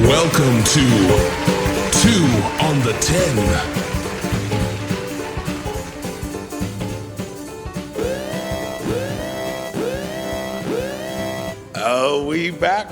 Welcome to 2 on the 10. Oh, we back.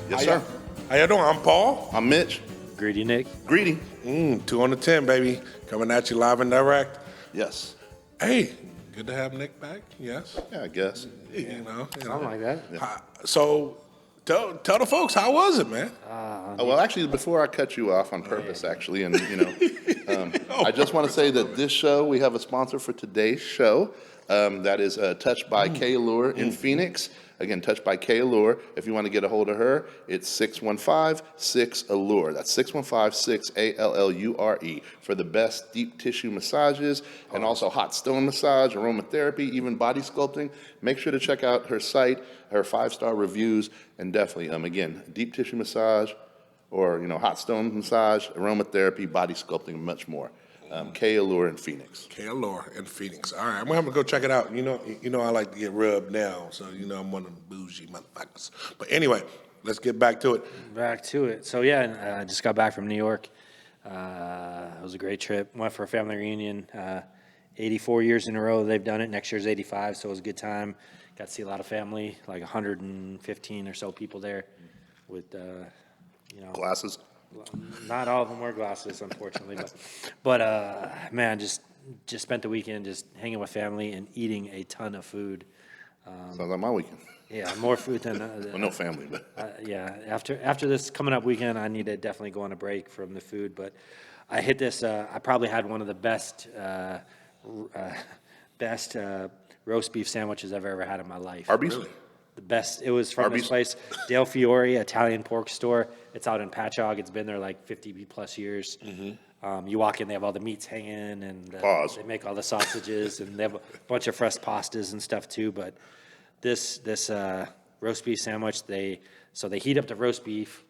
Yes, sir. How you doing? I'm Paul. I'm Mitch. Greedy Nick. Greedy. 2 on the 10, baby. Coming at you live and direct. Yes. Hey, good to have Nick back. Yes. Yeah, I guess. You know. Something like that. So, tell the folks, how was it, man? Well, actually, before I cut you off on purpose, actually, and I just want to say that this show, we have a sponsor for today's show. That is Touched by K-Allure in Phoenix. Again, Touched by K-Allure. If you want to get a hold of her, it's 615-6-ALLURE. That's 615-6-ALLURE for the best deep tissue massages and also hot stone massage, aromatherapy, even body sculpting. Make sure to check out her site, her 5-star reviews, and definitely, again, deep tissue massage or, hot stone massage, aromatherapy, body sculpting, and much more. K-Allure in Phoenix. K-Allure in Phoenix. All right, I'm gonna go check it out. You know, I like to get rubbed down, so I'm one of them bougie motherfuckers. But anyway, let's get back to it. So yeah, I just got back from New York. It was a great trip. Went for a family reunion. 84 years in a row they've done it. Next year's 85, so it was a good time. Got to see a lot of family, like 115 or so people there, with Glasses. Not all of them wear glasses, unfortunately, but man, just spent the weekend just hanging with family and eating a ton of food. Sounds like my weekend. Yeah, more food than Well, no family, but yeah. After this coming up weekend, I need to definitely go on a break from the food. But I hit this. I probably had one of the best roast beef sandwiches I've ever had in my life. Arby's. Really? The best. It was from Arby's? this place, Dale Fiore Italian Pork Store. It's out in Patchogue. It's been there like 50 plus years. Mm-hmm. You walk in, they have all the meats hanging, and Pause. they make all the sausages, and they have a bunch of fresh pastas and stuff too. But this roast beef sandwich, they heat up the roast beef.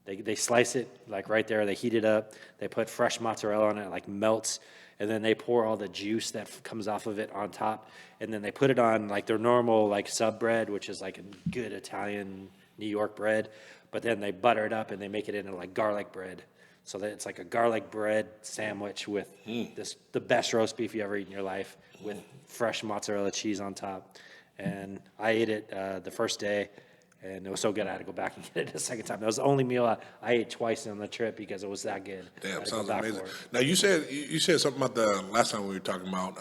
They slice it like right there. They heat it up. They put fresh mozzarella on it, like melts. And then they pour all the juice that comes off of it on top. And then they put it on like their normal like sub bread, which is like a good Italian New York bread. But then they butter it up and they make it into like garlic bread. So that it's like a garlic bread sandwich with the best roast beef you ever eat in your life with fresh mozzarella cheese on top. And I ate it the first day. And it was so good, I had to go back and get it a second time. That was the only meal I ate twice on the trip because it was that good. Damn, sounds amazing. Now you said something about the last time we were talking about.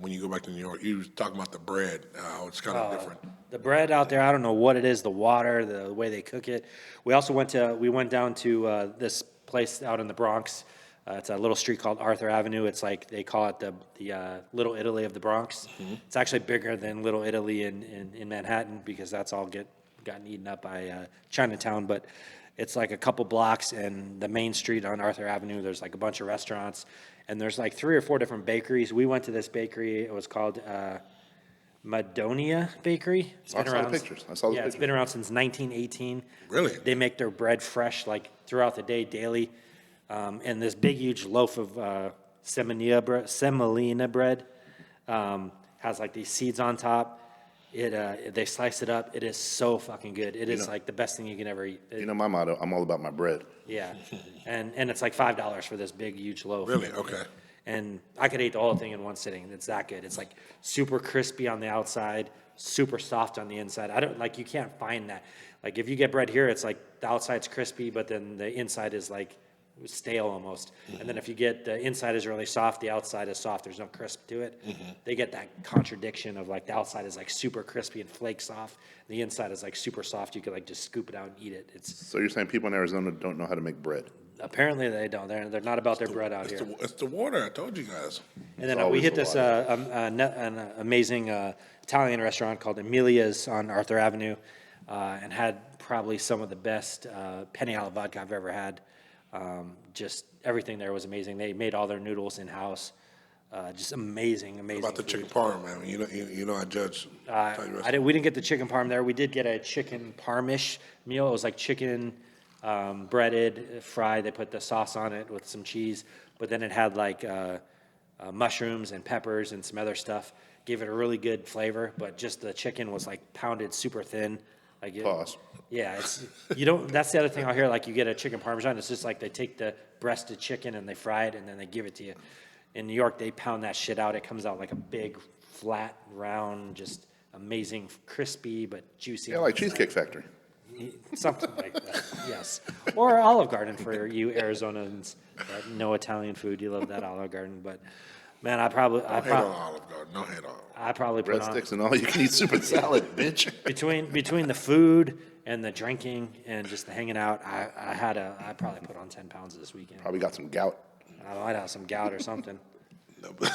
When you go back to New York, you were talking about the bread. How it's kind of different. The bread out there, I don't know what it is. The water, the way they cook it. We also went down to this place out in the Bronx. It's a little street called Arthur Avenue. It's like they call it the Little Italy of the Bronx. Mm-hmm. It's actually bigger than Little Italy in Manhattan because that's all gotten eaten up by Chinatown. But it's like a couple blocks, and the main street on Arthur Avenue, there's like a bunch of restaurants, and there's like 3 or 4 different bakeries. We went to this bakery. It was called Madonia Bakery. I saw the pictures. It's been around since 1918. Really? They make their bread fresh like throughout the day, daily. And this big, huge loaf of semolina bread has like these seeds on top. They slice it up. It is so fucking good. It is like the best thing you can ever eat. My motto, I'm all about my bread. Yeah, and it's like $5 for this big, huge loaf. Really? Okay. And I could eat the whole thing in one sitting. It's that good. It's like super crispy on the outside, super soft on the inside. You can't find that. Like if you get bread here, it's like the outside's crispy, but then the inside is like stale almost. Mm-hmm. And then if you get the inside is really soft, the outside is soft. There's no crisp to it. Mm-hmm. They get that contradiction of like the outside is like super crispy and flakes off. The inside is like super soft. You could like just scoop it out and eat it. So you're saying people in Arizona don't know how to make bread? Apparently they don't. They're not about their bread out here. It's the water. I told you guys. And then we hit this an amazing Italian restaurant called Emilia's on Arthur Avenue, and had probably some of the best penne alla vodka I've ever had. Just everything there was amazing. They made all their noodles in house. Just amazing. How about the food. chicken parm, man? I judge. We didn't get the chicken parm there. We did get a chicken parmish meal. It was like chicken breaded, fried. They put the sauce on it with some cheese, but then it had like mushrooms and peppers and some other stuff. Gave it a really good flavor, but just the chicken was like pounded super thin. Like Pause. Yeah, you don't. That's the other thing I'll hear. Like you get a chicken parmesan, it's just like they take the breasted chicken and they fry it and then they give it to you. In New York, they pound that shit out. It comes out like a big, flat, round, just amazing, crispy but juicy. Yeah, like Cheesecake Factory. Something like that. Yes, or Olive Garden for you Arizonans that know Italian food. You love that Olive Garden, but man, I Hate on probably Olive Garden. No hate on. I probably put on Breadsticks and all you can eat soup and salad, bitch. between the food and the drinking and just the hanging out. I probably put on 10 pounds this weekend. Probably got some gout. I might have some gout or something. No, but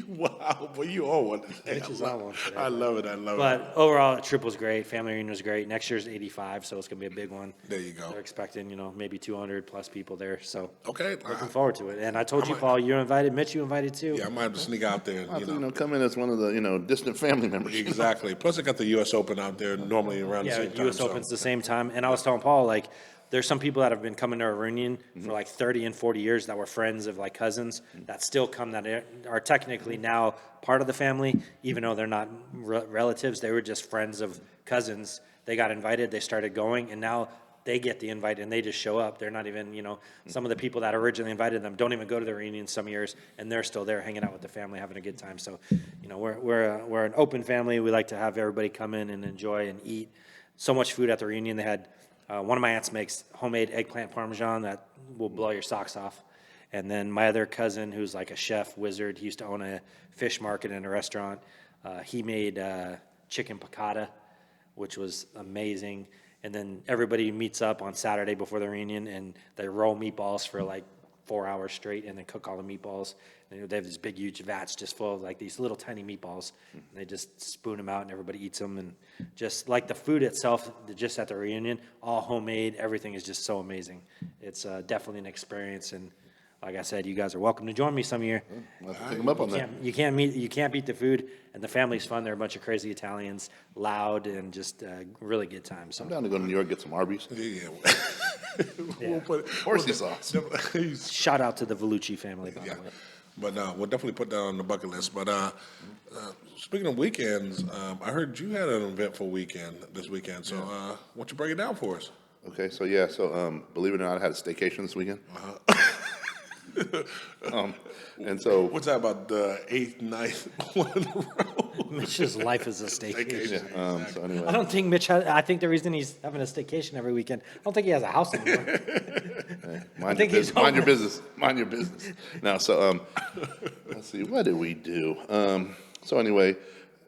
wow, boy, you all one today. Mitch is on one today. I love it. I love it. But overall, the trip was great. Family reunion was great. Next year's 85, so it's gonna be a big one. There you go. They're expecting, maybe 200 plus people there. So Okay. looking forward to it. And I told you, Paul, you're invited. Mitch, you invited too. Yeah, I might have to sneak out there. I have to, come in as one of the, distant family members. Exactly. Plus, I got the U.S. Open out there normally around the Yeah, same time. U.S. Open's the same time. And I was telling Paul, like, there's some people that have been coming to our reunion for like 30 and 40 years that were friends of like cousins that still come that are technically now part of the family, even though they're not relatives. They were just friends of cousins. They got invited, they started going, and now they get the invite and they just show up. They're not even, some of the people that originally invited them don't even go to the reunion some years, and they're still there hanging out with the family, having a good time. So, we're an open family. We like to have everybody come in and enjoy and eat. So much food at the reunion. They had one of my aunts makes homemade eggplant parmesan that will blow your socks off. And then my other cousin, who's like a chef wizard, he used to own a fish market and a restaurant. He made chicken piccata, which was amazing. And then everybody meets up on Saturday before the reunion, and they roll meatballs for like 4 hours straight, and then cook all the meatballs. And they have these big, huge vats just full of like these little tiny meatballs. And they just spoon them out, and everybody eats them. And just like the food itself, just at the reunion, all homemade. Everything is just so amazing. It's definitely an experience. And like I said, you guys are welcome to join me some year. I'll have to take them up on that. You can't beat the food, and the family's fun. They're a bunch of crazy Italians, loud, and just really good time. So I'm down to go to New York, get some Arby's. Yeah. Yeah. Horsey sauce. Shout out to the Vellucci family, by Yeah. the way. But we'll definitely put that on the bucket list. But speaking of weekends, I heard you had an eventful weekend this weekend. So why don't you break it down for us? Okay, so believe it or not, I had a staycation this weekend. And so What's that about the 8th, 9th one in a row? Mitch's life is a staycation. so anyway, I don't think Mitch I think the reason he's having a staycation every weekend, I don't think he has a house anymore. mind think your, he's business, mind your homeless. business. Mind your business. Now, so let's see, what did we do? So anyway,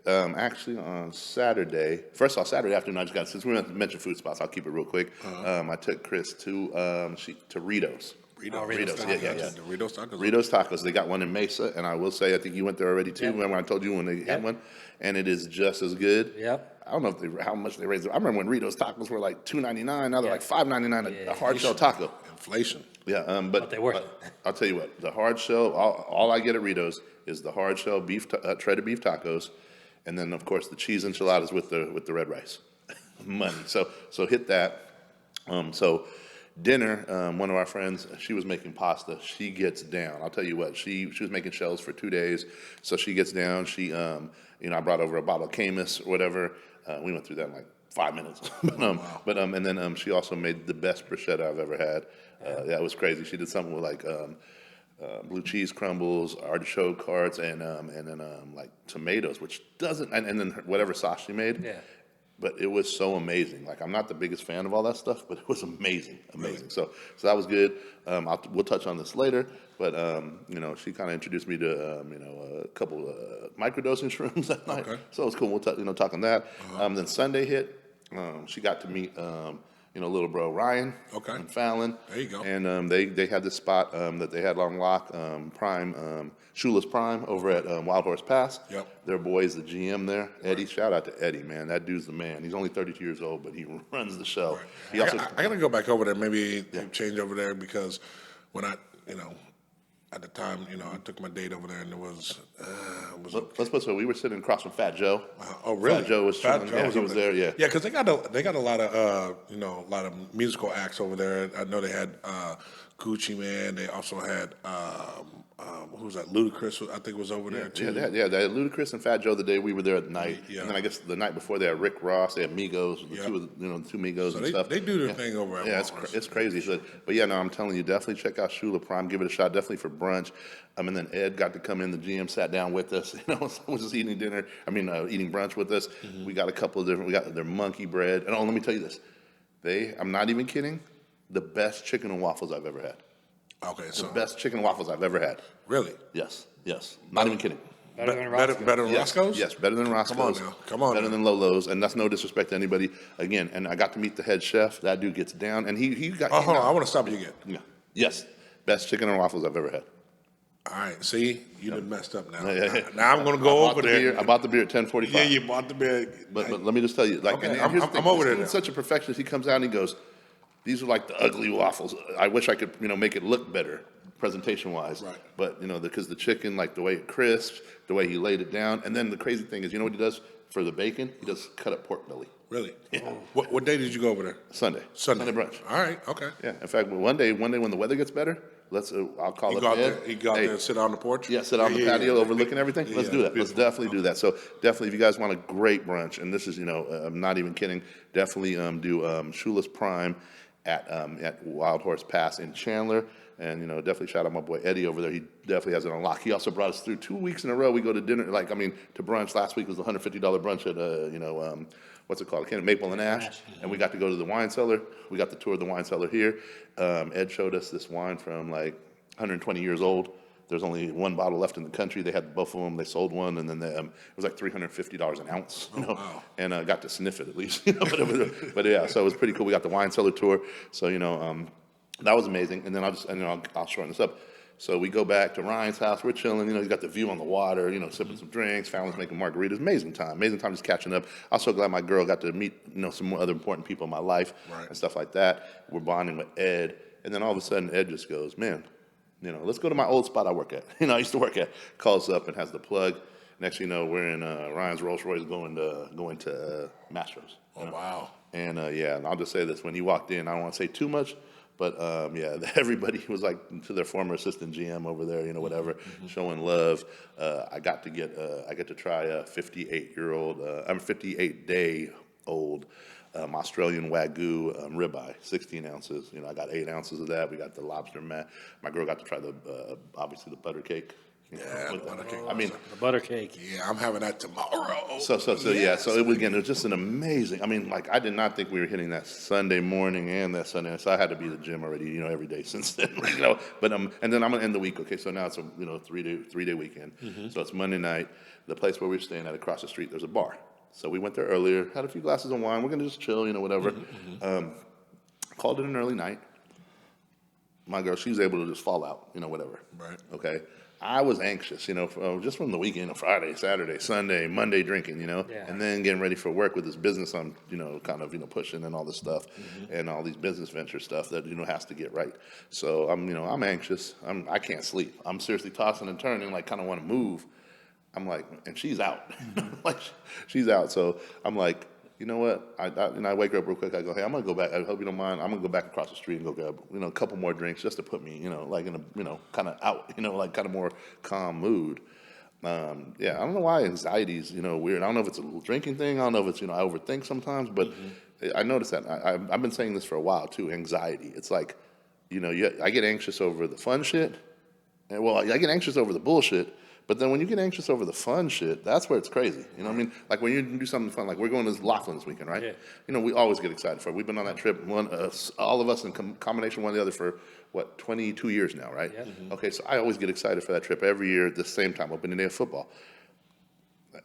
actually on Saturday, first off, Saturday afternoon, I just got, since we mentioned food spots, I'll keep it real quick. I took Chris to Ritos. Ritos. Yeah. The Ritos tacos. Ritos Tacos. They got one in Mesa, and I will say, I think you went there already too. Remember I told you when they had one, and it is just as good. Yep. I don't know how much they raised it. I remember when Ritos Tacos were like $2.99. Now they're like $5.99 a hard shell taco. Inflation. Yeah, But they work. I'll tell you what, the hard shell. All I get at Ritos is the hard shell beef, shredded beef tacos, and then of course the cheese enchiladas with the red rice. Money. So hit that. So dinner, one of our friends, she was making pasta. She gets down. I'll tell you what, she was making shells for 2 days. So she gets down. She, I brought over a bottle of Camus or whatever. We went through that in like 5 minutes. And then she also made the best bruschetta I've ever had. That was crazy. She did something with like blue cheese crumbles, artichoke hearts, and then like tomatoes, which doesn't, and then whatever sauce she made. Yeah. But it was so amazing. Like, I'm not the biggest fan of all that stuff, but it was amazing. Really? So that was good. We'll touch on this later, but she kind of introduced me to a couple microdosing shrooms that night. Okay. So it was cool. We'll talk on that. Then Sunday hit. She got to meet little bro Ryan. Okay. And Fallon. There you go. And they had this spot that they had on lock, Prime, Shula's Prime over at Wild Horse Pass. Yep. Their boy's the GM there. Eddie, shout out to Eddie, man. That dude's the man. He's only 32 years old, but he runs the show. Right. He also, I got to go back over there. Maybe change over there because when I, at the time, I took my date over there and it was let's put so we were sitting across from Fat Joe. Oh, really? Fat Joe was chilling. Yeah, he over was there. Yeah. Yeah, because they got a lot of a lot of musical acts over there. I know they had Gucci Man. They also had who's that? Ludacris, I think, was over there too. Yeah, they had Ludacris and Fat Joe the day we were there at night. Yeah. And then I guess the night before they had Rick Ross, they had Migos, Yep. the two Migos So and they, stuff. they do their thing over at Yeah, Walmart. it's crazy. So, but yeah, no, I'm telling you, definitely check out Shula Prime. Give it a shot, definitely for brunch. And then Ed got to come in. The GM sat down with us. Was just eating dinner. Eating brunch with us. Mm-hmm. We got a couple of different. We got their monkey bread. And let me tell you this. I'm not even kidding. The best chicken and waffles I've ever had. Okay, The so best chicken and waffles I've ever had. really Yes. Not even kidding. Better than Roscoe's. better than Roscoe's. Yes, better than Roscoe's. Come on Better now. than Lolo's, and that's no disrespect to anybody. Again, and I got to meet the head chef. That dude gets down, and he got. Oh, hold on. I want to stop you again. Yeah. Yes, best chicken and waffles I've ever had. All right, see, you done messed up now. Yeah. Now I'm gonna go over there. I bought the beer at 10:45. Yeah, you bought the beer. But let me just tell you, like, Okay, and I'm- here's the I'm thing, over this there dude's now. such a perfectionist. He comes out and he goes, "These are like the ugly waffles. I wish I could, make it look better, presentation wise. Right. But because the chicken, like the way it crisps, the way he laid it down, and then the crazy thing is, you know what he does for the bacon? He does cut up pork belly. Really? What day did you go over there? Sunday brunch. All right, okay. Yeah. In fact, one day when the weather gets better, I'll call You up go out Ed. there. You go out Hey, there and sit on the porch. Yeah, sit on the patio overlooking everything. Let's do that. Let's beautiful. definitely do that. So definitely, if you guys want a great brunch, and this is, I'm not even kidding, definitely do Shula's Prime at Wild Horse Pass in Chandler. And, definitely shout out my boy Eddie over there. He definitely has it on lock. He also brought us through 2 weeks in a row. We go to dinner, to brunch. Last week was the $150 brunch at, what's it called? Maple and Ash. And we got to go to the wine cellar. We got the tour of the wine cellar here. Ed showed us this wine from 120 years old. There's only one bottle left in the country. They had both of them. They sold one, and then it was like $350 an ounce. Wow. And got to sniff it at least. But yeah, so it was pretty cool. We got the wine cellar tour. So that was amazing. And then I'll shorten this up. So we go back to Ryan's house. We're chilling. He's got the view on the water. Sipping some drinks. Fallon's making margaritas. Amazing time. Amazing time just catching up. I'm so glad my girl got to meet some more other important people in my life Right. and stuff like that. We're bonding with Ed, and then all of a sudden Ed just goes, "Man, let's go to my old spot I work at. I used to work at." Calls up and has the plug. Next thing you know, we're in Ryan's Rolls Royce going to Mastro's. Oh, wow. And and I'll just say this: when he walked in, I don't want to say too much, but everybody was like to their former assistant GM over there, whatever, showing love. I got to try a 58-day old Australian Wagyu ribeye, 16 ounces. I got 8 ounces of that. We got the lobster mat. My girl got to try obviously the butter cake. Yeah, the butter cake. The butter cake. Yeah, I'm having that tomorrow. So it was just an amazing. I did not think we were hitting that Sunday morning and that Sunday, so I had to be at the gym already, every day since then, But and then I'm gonna end the week. Okay, so now it's a 3-day weekend. So it's Monday night. The place where we're staying at across the street, there's a bar. So we went there earlier, had a few glasses of wine. We're gonna just chill, whatever. Called it an early night. My girl, she was able to just fall out, whatever. Right. Okay. I was anxious, just from the weekend, Friday, Saturday, Sunday, Monday drinking, Yeah. and then getting ready for work with this business I'm, kind of, pushing and all this stuff and all these business venture stuff that, has to get right. So I'm anxious. I can't sleep. I'm seriously tossing and turning, kind of want to move. I'm like, and she's out. She's out. So I'm like, you know what? I wake her up real quick. I go, hey, I'm gonna go back. I hope you don't mind. I'm gonna go back across the street and go grab, a couple more drinks just to put me, in a, kind of out, kind of more calm mood. I don't know why anxiety is, weird. I don't know if it's a little drinking thing. I don't know if it's, I overthink sometimes. But I noticed that I've been saying this for a while too. Anxiety. It's like, I get anxious over the fun shit. And I get anxious over the bullshit. But then when you get anxious over the fun shit, that's where it's crazy. You know what I mean? Like when you do something fun, like we're going to Laughlin this weekend, right? Yeah. We always get excited for it. We've been on that trip, all of us in combination one or the other for, 22 years now, right? Yeah. Okay, so I always get excited for that trip every year at the same time, opening day of football.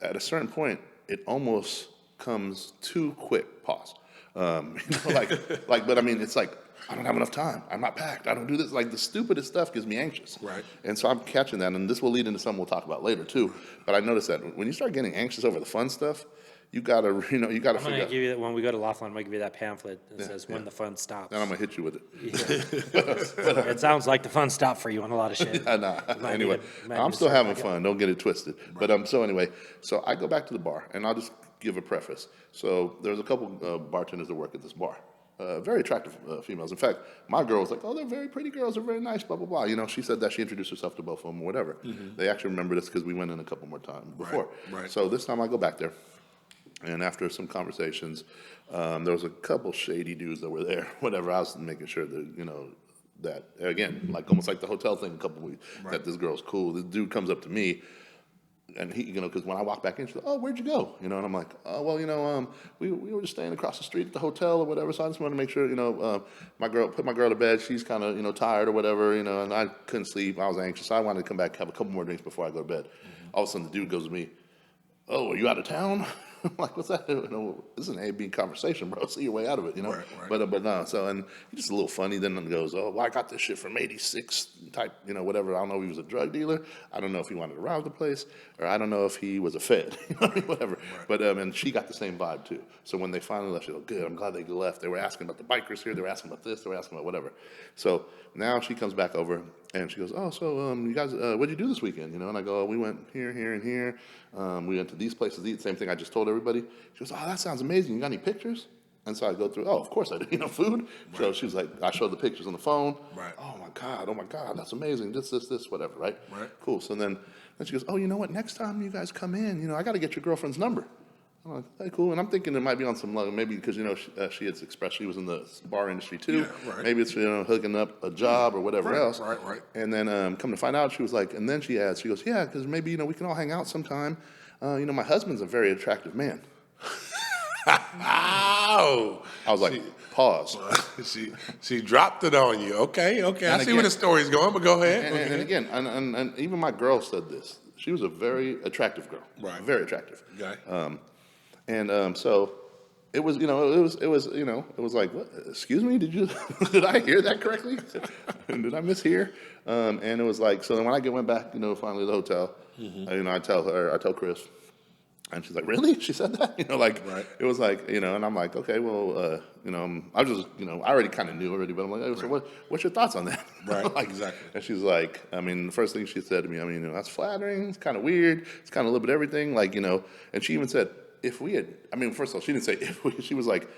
At a certain point, it almost comes too quick, pause. But it's like, I don't have enough time. I'm not packed. I don't do this. Like the stupidest stuff gets me anxious. Right. And so I'm catching that, and this will lead into something we'll talk about later too. But I noticed that when you start getting anxious over the fun stuff, you gotta I'm figure gonna out. give you that when we go to Laughlin. I'm gonna give you that pamphlet that says when the fun stops. Then I'm gonna hit you with it. It sounds like the fun stopped for you on a lot of shit. Anyway, I'm still having fun. Don't get it twisted. Right. But so I go back to the bar, and I'll just give a preface. So there's a couple bartenders that work at this bar. very attractive females. In fact, my girl was like, "Oh, they're very pretty girls. They're very nice." Blah blah blah. You know, she said that she introduced herself to both of them or whatever. They actually remember this because we went in a couple more times before. right. So this time I go back there, and after some conversations, there was a couple shady dudes that were there. Whatever. I was making sure that that again, like almost like the hotel thing a couple weeks, that this girl's cool. This dude comes up to me. And he, because when I walk back in, she's like, "Oh, where'd you go?" And I'm like, "Oh, well, we were just staying across the street at the hotel or whatever. So I just wanted to make sure, put my girl to bed. She's kind of, tired or whatever, and I couldn't sleep. I was anxious. I wanted to come back, have a couple more drinks before I go to bed." All of a sudden, the dude goes to me, "Oh, are you out of town?" I'm like, "What's that?" This is an A/B conversation, bro. See your way out of it, Right. But no. So and he's just a little funny. Then he goes, "Oh, well, I got this shit from '86 type, whatever. I don't know if he was a drug dealer. I don't know if he wanted to rob the place, or I don't know if he was a Fed. Whatever." Right. But and she got the same vibe too. So when they finally left, she goes, "Good. I'm glad they left." They were asking about the bikers here. They were asking about this. They were asking about whatever. So now she comes back over and she goes, "Oh, so you guys, what'd you do this weekend?" And I go, "Oh, we went here, here, and here. We went to these places. The same thing I just told everybody." She goes, "Oh, that sounds amazing. You got any pictures?" And so I go through, "Oh, of course I do, food." So she was like, I showed the pictures on the phone. Right. Oh my God, that's amazing. This, whatever, right? Right. Cool. So then she goes, "Oh, you know what? Next time you guys come in, I got to get your girlfriend's number." I'm like, "Hey, cool." And I'm thinking it might be on some level, maybe because, she had expressed she was in the bar industry too. Yeah, right. Maybe it's, hooking up a job or whatever else. Right. And then come to find out, she was like, and then she goes, "Yeah, because maybe, we can all hang out sometime. My husband's a very attractive man." Ow! I was like, pause. She dropped it on you. Okay. I see again- where the story's going, but go ahead. And again, and even my girl said this. She was a very attractive girl. Right. Very attractive. Okay. So it was, it was like, what, excuse me, did I hear that correctly? Did I mishear? And it was like, so then when I went back, finally to the hotel, I tell Chris, and she's like, "Really?" She said that, Right. It was like, and I'm like, okay, well, I was just, I already kind of knew already, but I'm like, "Hey, so what's your thoughts on that?" Right, Like, exactly. And she's like, the first thing she said to me, "That's flattering. It's kind of weird. It's kind of a little bit of everything." Like, and she even said, if we had, first of all, she didn't say if we, she was like,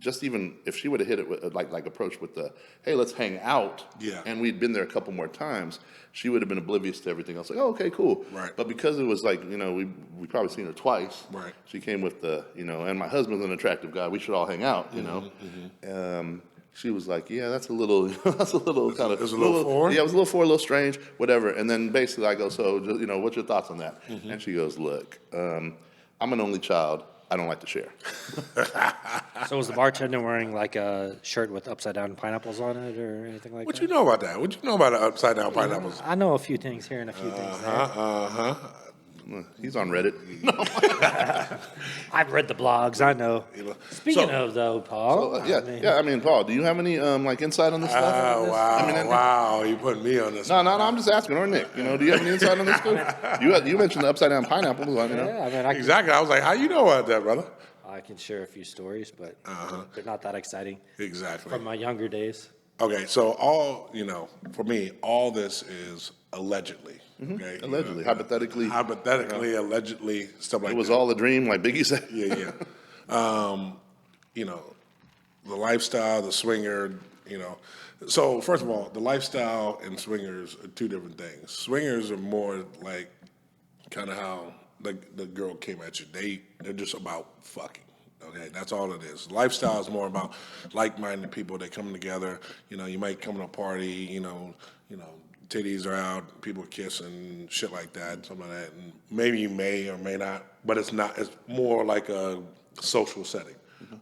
just even if she would have hit it with like approach with the, "Hey, let's hang out," Yeah. and we'd been there a couple more times, she would have been oblivious to everything else. Like, "Oh, okay, cool." Right. But because it was like, we probably seen her twice. Right. She came with the, and my husband's an attractive guy. We should all hang out. She was like, "Yeah, that's a little, that's a little kind of, It was a little foreign? Yeah, it was a little foreign, a little strange, whatever." And then basically I go, "So, just, what's your thoughts on that?" And she goes, "Look, I'm an only child. I don't like to share." So was the bartender wearing like a shirt with upside down pineapples on it or anything like What that? you know about that? What you know about the upside down pineapples? I know a few things here and a few things there. He's on Reddit. I've read the blogs. I know. Speaking of though, Paul. Paul, do you have any like insight on this stuff? Oh, wow. Wow. You putting me on this. No, I'm just asking, or Nick. Do you have any insight on this stuff? You mentioned the upside down pineapple. Yeah, I mean, Exactly. I was like, how you know about that, brother? I can share a few stories, but they're not that exciting Exactly. from my younger days. Okay, so for me, all this is allegedly. Okay? Allegedly, hypothetically. Allegedly, stuff like that. It was all a dream, like Biggie said. Yeah. The lifestyle, the swinger, So first of all, the lifestyle and swingers are two different things. Swingers are more like kind of how the girl came at you. They're just about fucking. Okay, that's all it is. Lifestyle is more about like-minded people that come together. You might come to a party. Titties are out, people kissing, shit like that, something like that. And maybe you may or may not, but it's not. It's more like a social setting,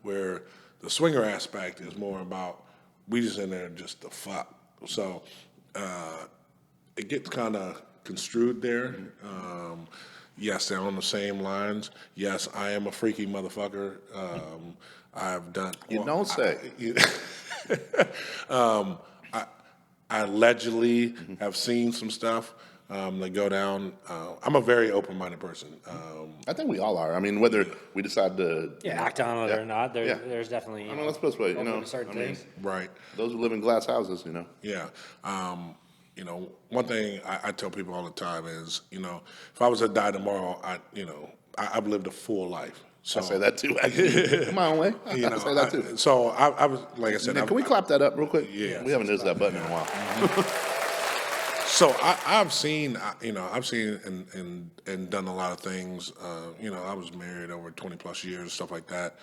where the swinger aspect is more about we just in there just to fuck. So it gets kind of construed there. Yes, they're on the same lines. Yes, I am a freaky motherfucker. I've done. You don't say. I allegedly have seen some stuff that go down. I'm a very open-minded person. I think we all are. Whether we decide to Act on it or not, Yeah. there's definitely let's put it this way, open to certain things. Right. those who live in glass houses, Yeah. One thing I tell people all the time is, if I was to die tomorrow, I've lived a full life. So I say that too. Actually. My own way. I say that too. I was like I said. Can we clap that up real quick? Yeah. We haven't used that button in a while. So I've seen, I've seen and done a lot of things. I was married over 20 plus years, stuff like that.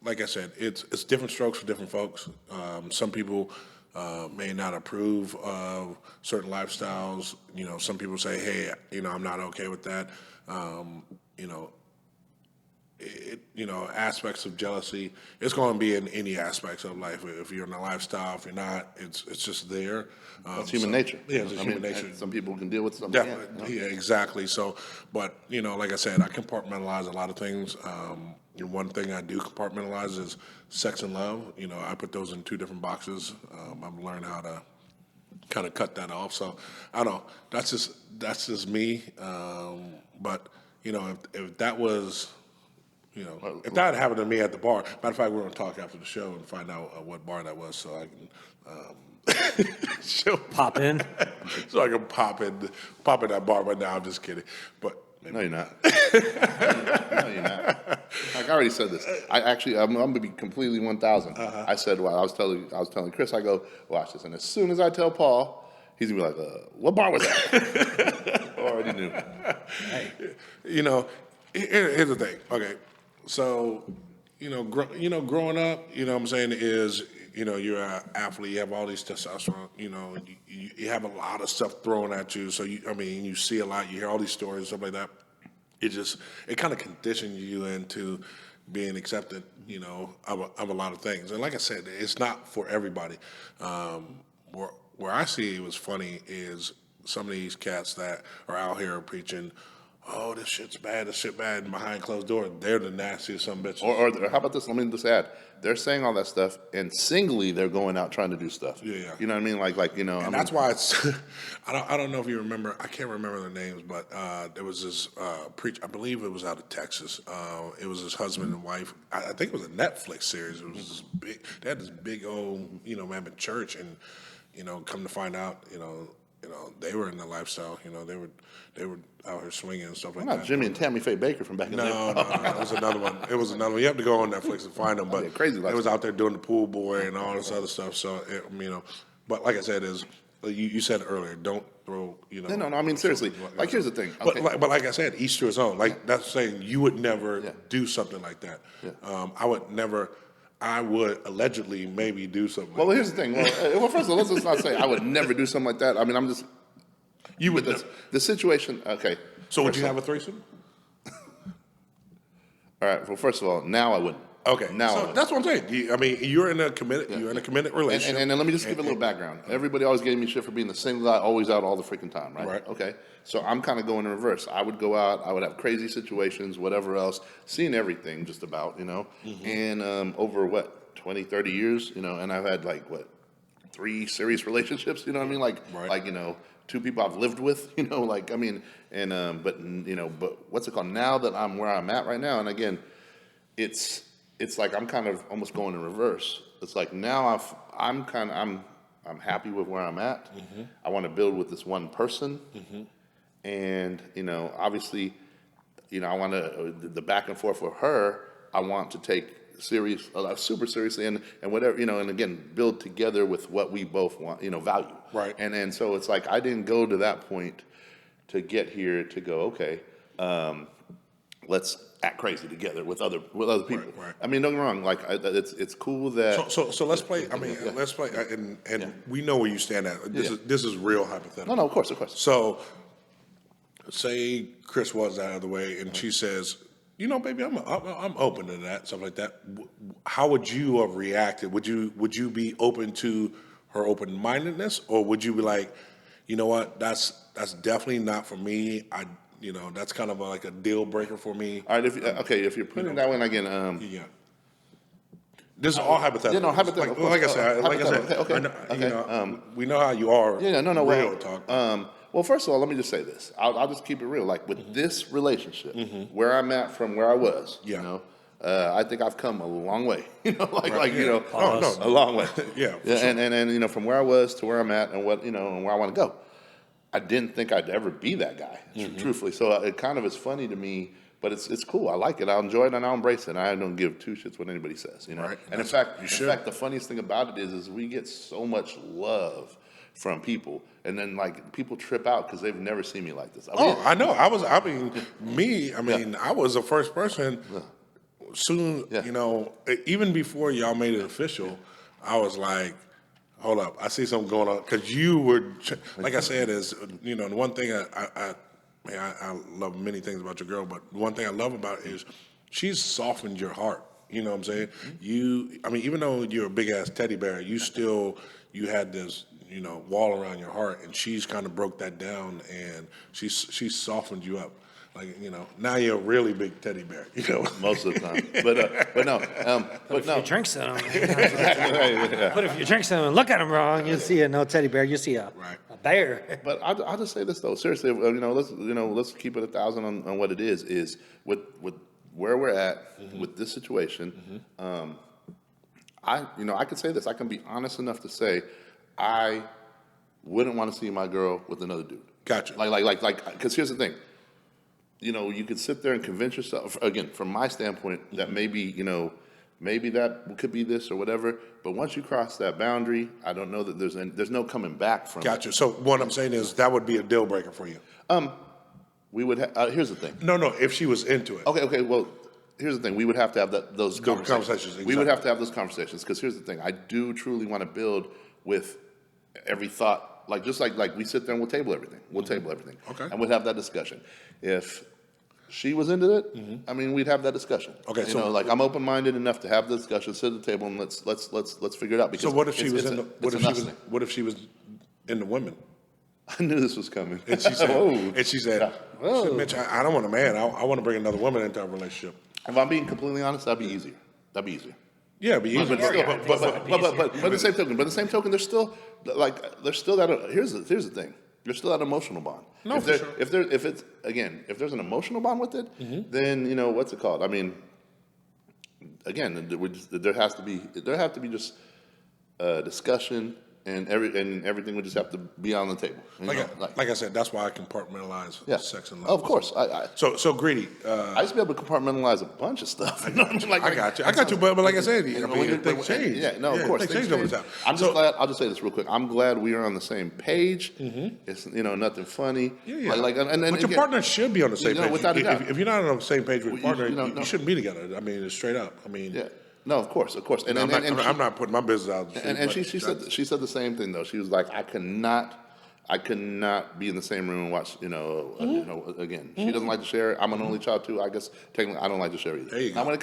Like I said, it's different strokes for different folks. Some people may not approve of certain lifestyles. Some people say, hey, I'm not okay with that. Aspects of jealousy. It's going to be in any aspects of life. If you're in a lifestyle, if you're not, it's just there. That's human nature. Yeah, it's human nature. Some people can deal with some. Definitely. Yeah, exactly. So, but like I said, I compartmentalize a lot of things. One thing I do compartmentalize is sex and love. I put those in two different boxes. I've learned how to kind of cut that off. So I don't know. That's just me. But if that was. If that had happened to me at the bar, matter of fact, we're going to talk after the show and find out what bar that was, so I can Pop in. So I can pop in that bar. But now I'm just kidding. But no, you're not. No, you're not. Like I already said this. I'm going to be completely 1,000. I said, well, I was telling Chris, I go, watch this, and as soon as I tell Paul, he's gonna be like, what bar was that? I already knew. Hey. Here's the thing. Okay. So, growing up, what I'm saying is, you're an athlete, you have all these testosterone, you have a lot of stuff thrown at you. So, you see a lot, you hear all these stories, stuff like that. It kind of conditions you into being accepted, of a lot of things. And like I said, it's not for everybody. Where I see it was funny is some of these cats that are out here preaching, oh, this shit's bad, and behind closed doors, they're the nastiest some bitches. Or how about this? Let me just add. They're saying all that stuff, and singly they're going out trying to do stuff. Yeah. You know what I mean? And that's why it's. I don't know if you remember. I can't remember their names, but there was this preacher. I believe it was out of Texas. It was his husband and wife. I think it was a Netflix series. It was this big. They had this big old mammoth church, and come to find out, they were in the lifestyle. They were out here swinging and stuff like that. Not Jimmy and Tammy Faye Baker from back in the day. No, it was another one. You have to go on Netflix and find them. But crazy it was out there doing the pool boy and all this other stuff. So, but like I said, you said earlier, don't throw, No, I mean, seriously. Here's the thing. Okay. But like I said, each to his own. Like, that's saying you would never do something like that. Yeah. I would allegedly maybe do something Well, like here's the thing. Well, first of all, let's not say I would never do something like that. I mean, I'm just... You would... The situation... Okay. So would you have a threesome? All right. Well, first of all, now I wouldn't. Okay. Now that's what I'm saying. You're in a committed relationship. And let me just give a little background. Everybody always gave me shit for being the single guy, always out all the freaking time, right? Right. Okay. So I'm kind of going in reverse. I would go out, I would have crazy situations, whatever else, seeing everything just about, and over 20, 30 years, and I've had 3 serious relationships, you know what I mean? Right. 2 people I've lived with, but what's it called? Now that I'm where I'm at right now, and again, it's like I'm kind of almost going in reverse. It's like now I'm happy with where I'm at. Mm-hmm. I want to build with this one person, and obviously, I want to the back and forth with her. I want to take super seriously, and whatever, and again, build together with what we both want, value. Right. And so it's like I didn't go to that point to get here to go, okay, let's act crazy together with other people. Right. I mean, don't get me wrong. It's cool that. So let's play. Let's play, and we know where you stand at. This is real hypothetical. No, of course. So, say Chris was out of the way, and she says, baby, I'm open to that, stuff like that. How would you have reacted? Would you be open to her open-mindedness, or would you be like, you know what, that's definitely not for me. That's kind of like a deal breaker for me. All right, if you're putting it that way, and again, this is all hypothetical. Yeah, no, hypothetical. Like I said, Okay. We know how you are. Yeah, no. Real talk. Well, first of all, let me just say this. I'll just keep it real. Like with this relationship, where I'm at from where I was, I think I've come a long way. A long way. Yeah. And from where I was to where I'm at, and what and where I want to go. I didn't think I'd ever be that guy, truthfully. So it kind of is funny to me, but it's cool. I like it. I'll enjoy it and I'll embrace it. I don't give two shits what anybody says, you know. Right. And in fact, the funniest thing about it is we get so much love from people, and then like people trip out because they've never seen me like this. I know. I was the first person. Soon, you know, even before y'all made it official, I was like, hold up, I see something going on. Because you were, like I said, is, you know, the one thing I love many things about your girl, but one thing I love about it is she's softened your heart. You know what I'm saying? Even though you're a big ass teddy bear, you had this, you know, wall around your heart, and she's kind of broke that down, and she's softened you up. Like, you know, now you're a really big teddy bear, you know. Most of the time. But no. But if you drink some, but if you drink some and look at them wrong, you'll see no teddy bear. You see a bear. But I'll just say this though, seriously. Let's keep it 1,000 on what it is. Is with where we're at with this situation. I can say this. I can be honest enough to say, I wouldn't want to see my girl with another dude. Gotcha. Like, because here's the thing. You know, you could sit there and convince yourself, again, from my standpoint, that maybe that could be this or whatever. But once you cross that boundary, I don't know that there's no coming back from Gotcha. it. So what I'm saying is that would be a deal breaker for you. We would. Here's the thing. No, if she was into it. Okay. Well, here's the thing. We would have to have those conversations. Exactly. We would have to have those conversations because here's the thing. I do truly want to build with every thought, like just like we sit there and we'll table everything. Okay. And we'll have that discussion. If she was into it, I mean, we'd have that discussion. Okay, you know, like I'm open-minded enough to have the discussion, sit at the table, and let's figure it out. Because So what if she was what if she was into women? I knew this was coming. And she said, Whoa. Mitch, I don't want a man. I want to bring another woman into our relationship. If I'm being completely honest, that'd be easier. Yeah, it'd be easier. But the same token, there's still that. Here's the thing. There's still that emotional bond. No, if for sure. If there's an emotional bond with it, then you know what's it called? I mean, again, there have to be just discussion, and everything would just have to be on the table. Like I said, that's why I compartmentalize sex and love. Of course. So Greedy. I used to be able to compartmentalize a bunch of stuff. I got you. But like I said, things change. Of course. Things change over time. I'm just glad. I'll just say this real quick. I'm glad we are on the same page. It's nothing funny. Yeah. And but your partner should be on the same page. Without a doubt. If you're not on the same page with your partner, you shouldn't be together. I mean, it's straight up. I mean. Yeah. No, of course. And I'm not putting my business out. She said the same thing though. She was like, I could not be in the same room and watch. Again, she doesn't like to share. I'm an only child too. I guess technically I don't like to share either. There you go. Now when it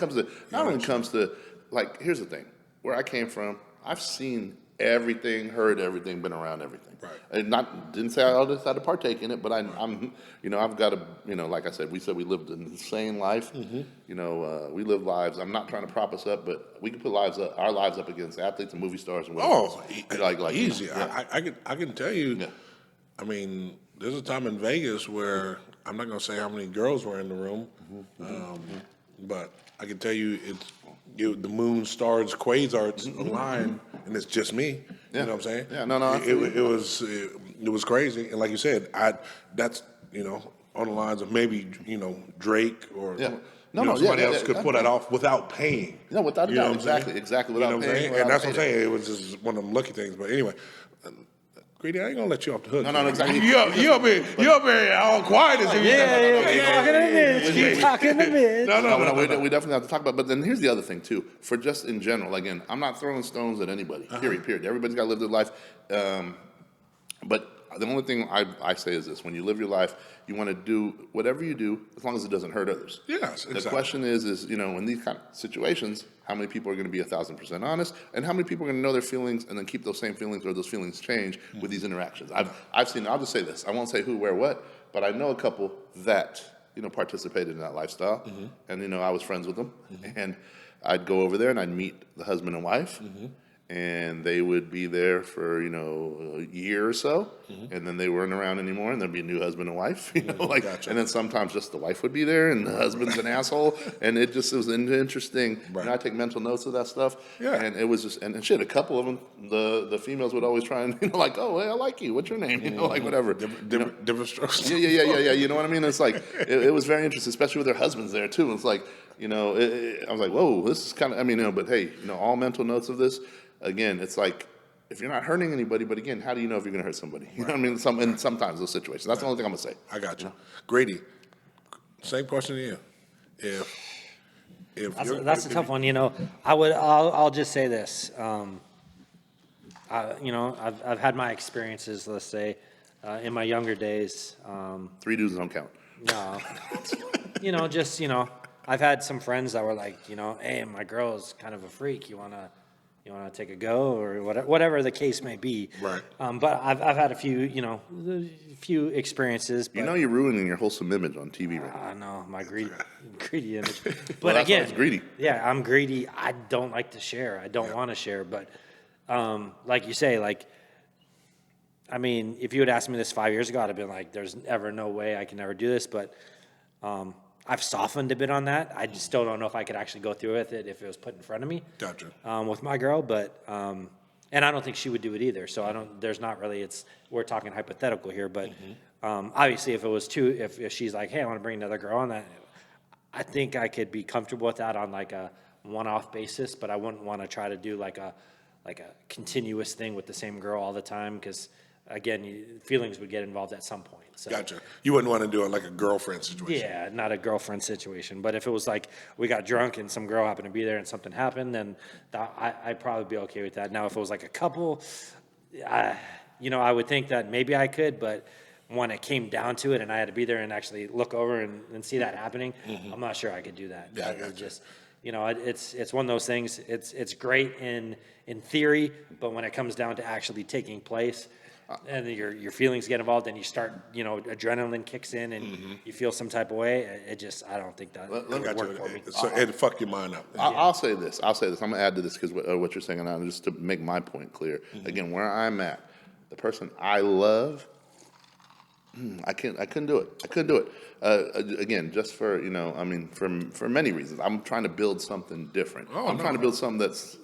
comes to like, here's the thing. Where I came from, I've seen everything, heard everything, been around everything. Right. And didn't say I decided to partake in it, but I'm I've got to, like I said, we lived an insane life. We live lives. I'm not trying to prop us up, but we can put our lives up against athletes and movie stars and whatever. Easy. I can tell you. Yeah. I mean, there's a time in Vegas where I'm not going to say how many girls were in the room, but I can tell you the moon, stars, quasars align, and it's just me. You know what I'm saying? Yeah, no. It was crazy, and like you said, that's on the lines of maybe Drake or somebody else could pull that off without paying. No, without a doubt, exactly without paying. And that's what I'm saying. It was just one of them lucky things. But anyway. Greedy, I ain't gonna let you off the hook. No, exactly. You up here all quiet as you. Keep talking to Mitch. No, we definitely have to talk about. But then here's the other thing too. For just in general, again, I'm not throwing stones at anybody. Period. Everybody's got to live their life. But the only thing I say is this: when you live your life, you want to do whatever you do, as long as it doesn't hurt others. Yes, exactly. The question is in these kind of situations, how many people are going to be 1,000% honest, and how many people are going to know their feelings and then keep those same feelings or those feelings change with these interactions? I've seen. I'll just say this: I won't say who, where, what, but I know a couple that participated in that lifestyle, and I was friends with them, and I'd go over there and I'd meet the husband and wife, and they would be there for, a year or so, and then they weren't around anymore, and there'd be a new husband and wife, Gotcha. and then sometimes just the wife would be there, and the husband's an asshole, and it was interesting. Right. I take mental notes of that stuff, Yeah. and it was just, and shit, a couple of them, the females would always try and, like, oh, hey, I like you, what's your name, like, whatever. Different strokes. Yeah, you know what I mean? It's like, it was very interesting, especially with their husbands there, too. It's like, I was like, whoa, this is kind of, but hey, all mental notes of this. Again, it's like, if you're not hurting anybody, but again, how do you know if you're going to hurt somebody? You know what I mean? Sometimes those situations. That's the only thing I'm going to say. I got you. Grady, same question to you. If That's a tough one. I'll just say this. I've had my experiences, let's say, in my younger days. 3 dudes don't count. No, I've had some friends that were like, hey, my girl's kind of a freak. You wanna take a go, or whatever the case may be. Right. But I've had a few experiences. But, You're ruining your wholesome image on TV right now. I know my greedy image. But Well, that's why again, it's greedy. Yeah, I'm greedy. I don't like to share. I don't want to share. But like you say, if you had asked me this 5 years ago, I'd have been like, "There's ever no way I can ever do this." But I've softened a bit on that. I just still don't know if I could actually go through with it if it was put in front of me. Gotcha. With my girl, but and I don't think she would do it either. So there's not really. We're talking hypothetical here, but obviously, if it was if she's like, "Hey, I want to bring another girl on," that I think I could be comfortable with that on like a one-off basis. But I wouldn't want to try to do like a continuous thing with the same girl all the time, because again, feelings would get involved at some point. So. Gotcha. You wouldn't want to do it like a girlfriend situation. Yeah, not a girlfriend situation. But if it was like we got drunk and some girl happened to be there and something happened, then I'd probably be okay with that. Now, if it was like a couple, I would think that maybe I could, but when it came down to it and I had to be there and actually look over and see that happening, I'm not sure I could do that. Yeah, I It gotcha. just, it's one of those things. It's great in theory, but when it comes down to actually taking place, and your feelings get involved, and you start, adrenaline kicks in, and you feel some type of way. I don't think that would work for me. So it'd fuck your mind up. I'll say this. I'm going to add to this because what you're saying now, just to make my point clear. Again, where I'm at, the person I love, I couldn't do it. I couldn't do it. Again, just for for many reasons. I'm trying to build something different. I'm trying to build something that's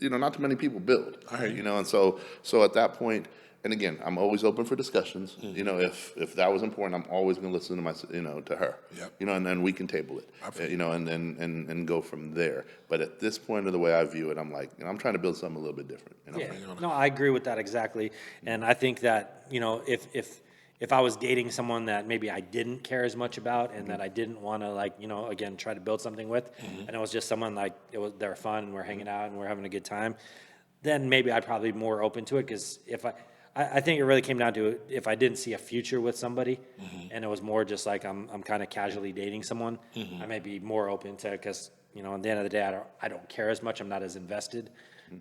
not too many people build. I hear you. And so at that point. And again, I'm always open for discussions. If that was important, I'm always going to listen to to her. Yep. And then we can table it. And go from there. But at this point of the way I view it, I'm like, I'm trying to build something a little bit different. Yeah. No, I agree with that exactly. And I think that, if I was dating someone that maybe I didn't care as much about and that I didn't want to again, try to build something with, and it was just someone they're fun and we're hanging out and we're having a good time, then maybe I'd probably be more open to it, because I think it really came down to if I didn't see a future with somebody, and it was more just like I'm kind of casually dating someone, I may be more open to, because at the end of the day, I don't care as much. I'm not as invested.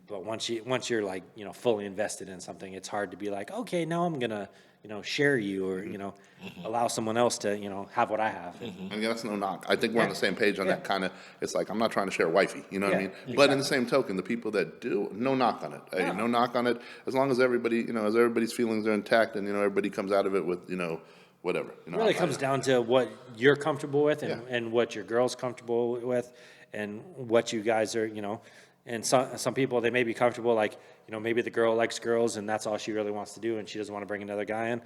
But once you're like fully invested in something, it's hard to be like, okay, now I'm gonna share you, or allow someone else to have what I have. And that's no knock. I think we're on the same page on that kind of. It's like, I'm not trying to share wifey. You know what I mean? Exactly. But in the same token, the people that do, no knock on it. Hey, no knock on it. As long as everybody, as everybody's feelings are intact, and everybody comes out of it with whatever. It really comes down to what you're comfortable with, and what your girl's comfortable with, and what you guys are, And some people, they may be comfortable, maybe the girl likes girls and that's all she really wants to do, and she doesn't want to bring another guy in.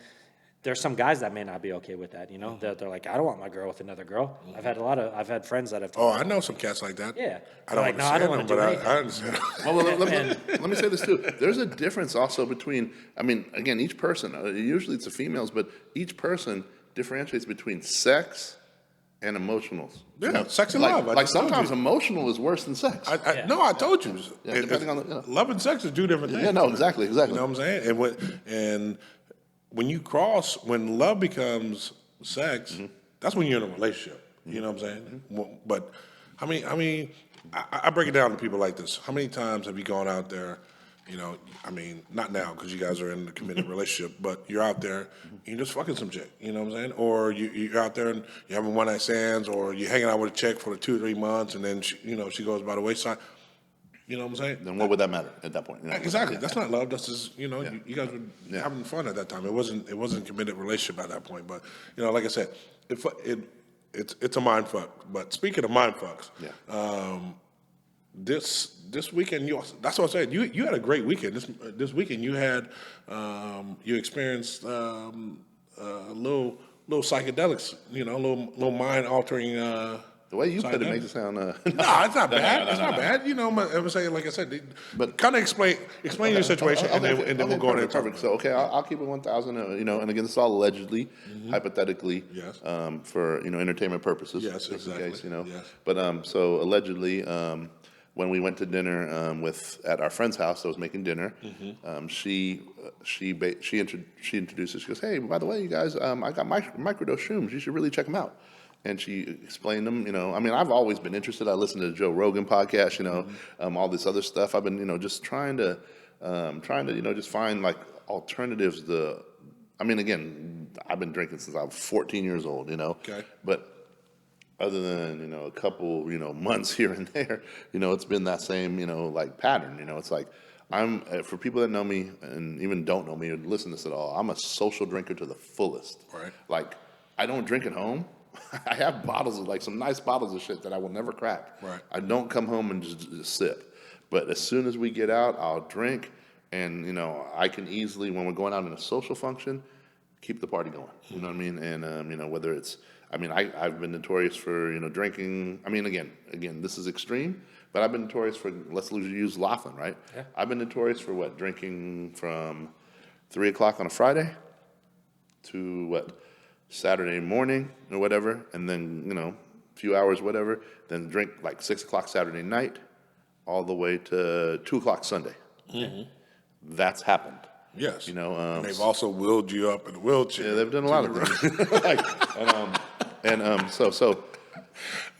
There's some guys that may not be okay with that, They're like, I don't want my girl with another girl. I've had friends that have told me. I know some cats like that. Yeah. I don't Like, no, I understand don't wanna them, do but I anything. understand. Well, let me say this too. There's a difference also between, again, each person, usually it's the females, but each person differentiates between sex and emotionals. Yeah, sex and love. I Like just told sometimes you. emotional is worse than sex. No, I told you. depending on the- Love and sex is two different things. Yeah, no, exactly. You know what I'm saying? And when you cross, when love becomes sex, that's when you're in a relationship. You know what I'm saying? But I break it down to people like this. How many times have you gone out there? Not now because you guys are in a committed relationship, but you're out there and you're just fucking some chick, you know what I'm saying? Or you're out there and you're having one night stands, or you're hanging out with a chick for 2 or 3 months, and then she goes by the wayside. You know what I'm saying? Then what would that matter at that point? You know? Exactly. That's not love. That's just you Yeah. you guys were having fun at that time. It wasn't a committed relationship at that point. But like I said, it's a mind fuck. But speaking of mind fucks, this weekend that's what I said. You had a great weekend. This weekend you had you experienced a little psychedelics. A little mind altering. The way you put it makes it sound. No, it's not bad. It's not bad. I was saying, like I said, but kind of explain your situation, and then we'll go on into perfect. So, I'll keep it 1,000. And again, this is all allegedly, hypothetically, Yes. For entertainment purposes. Yes, just in exactly. case, Yes. But so allegedly, when we went to dinner at our friend's house that was making dinner, she introduced us. She goes, "Hey, by the way, you guys, I got microdose shrooms. You should really check them out." And she explained them, I've always been interested. I listened to the Joe Rogan podcast, all this other stuff. I've been, just trying to, just find like alternatives again, I've been drinking since I was 14 years old, Okay. But other than, a couple, months here and there, it's been that same, like pattern, it's like, for people that know me and even don't know me or listen to this at all, I'm a social drinker to the fullest. Right. Like, I don't drink at home. I have bottles of some nice bottles of shit that I will never crack. Right. I don't come home and just sip. But as soon as we get out, I'll drink, and I can easily, when we're going out in a social function, keep the party going. You know what I mean? And whether it's, I've been notorious for drinking. Again, this is extreme, but I've been notorious for, let's use Laughlin, right? Yeah. I've been notorious for drinking from 3 o'clock on a Friday to Saturday morning or whatever, and then, a few hours, whatever, then drink like 6 o'clock Saturday night all the way to 2 o'clock Sunday. Mm-hmm. That's happened. Yes. And they've also wheeled you up in a wheelchair. Yeah, they've done a lot of things.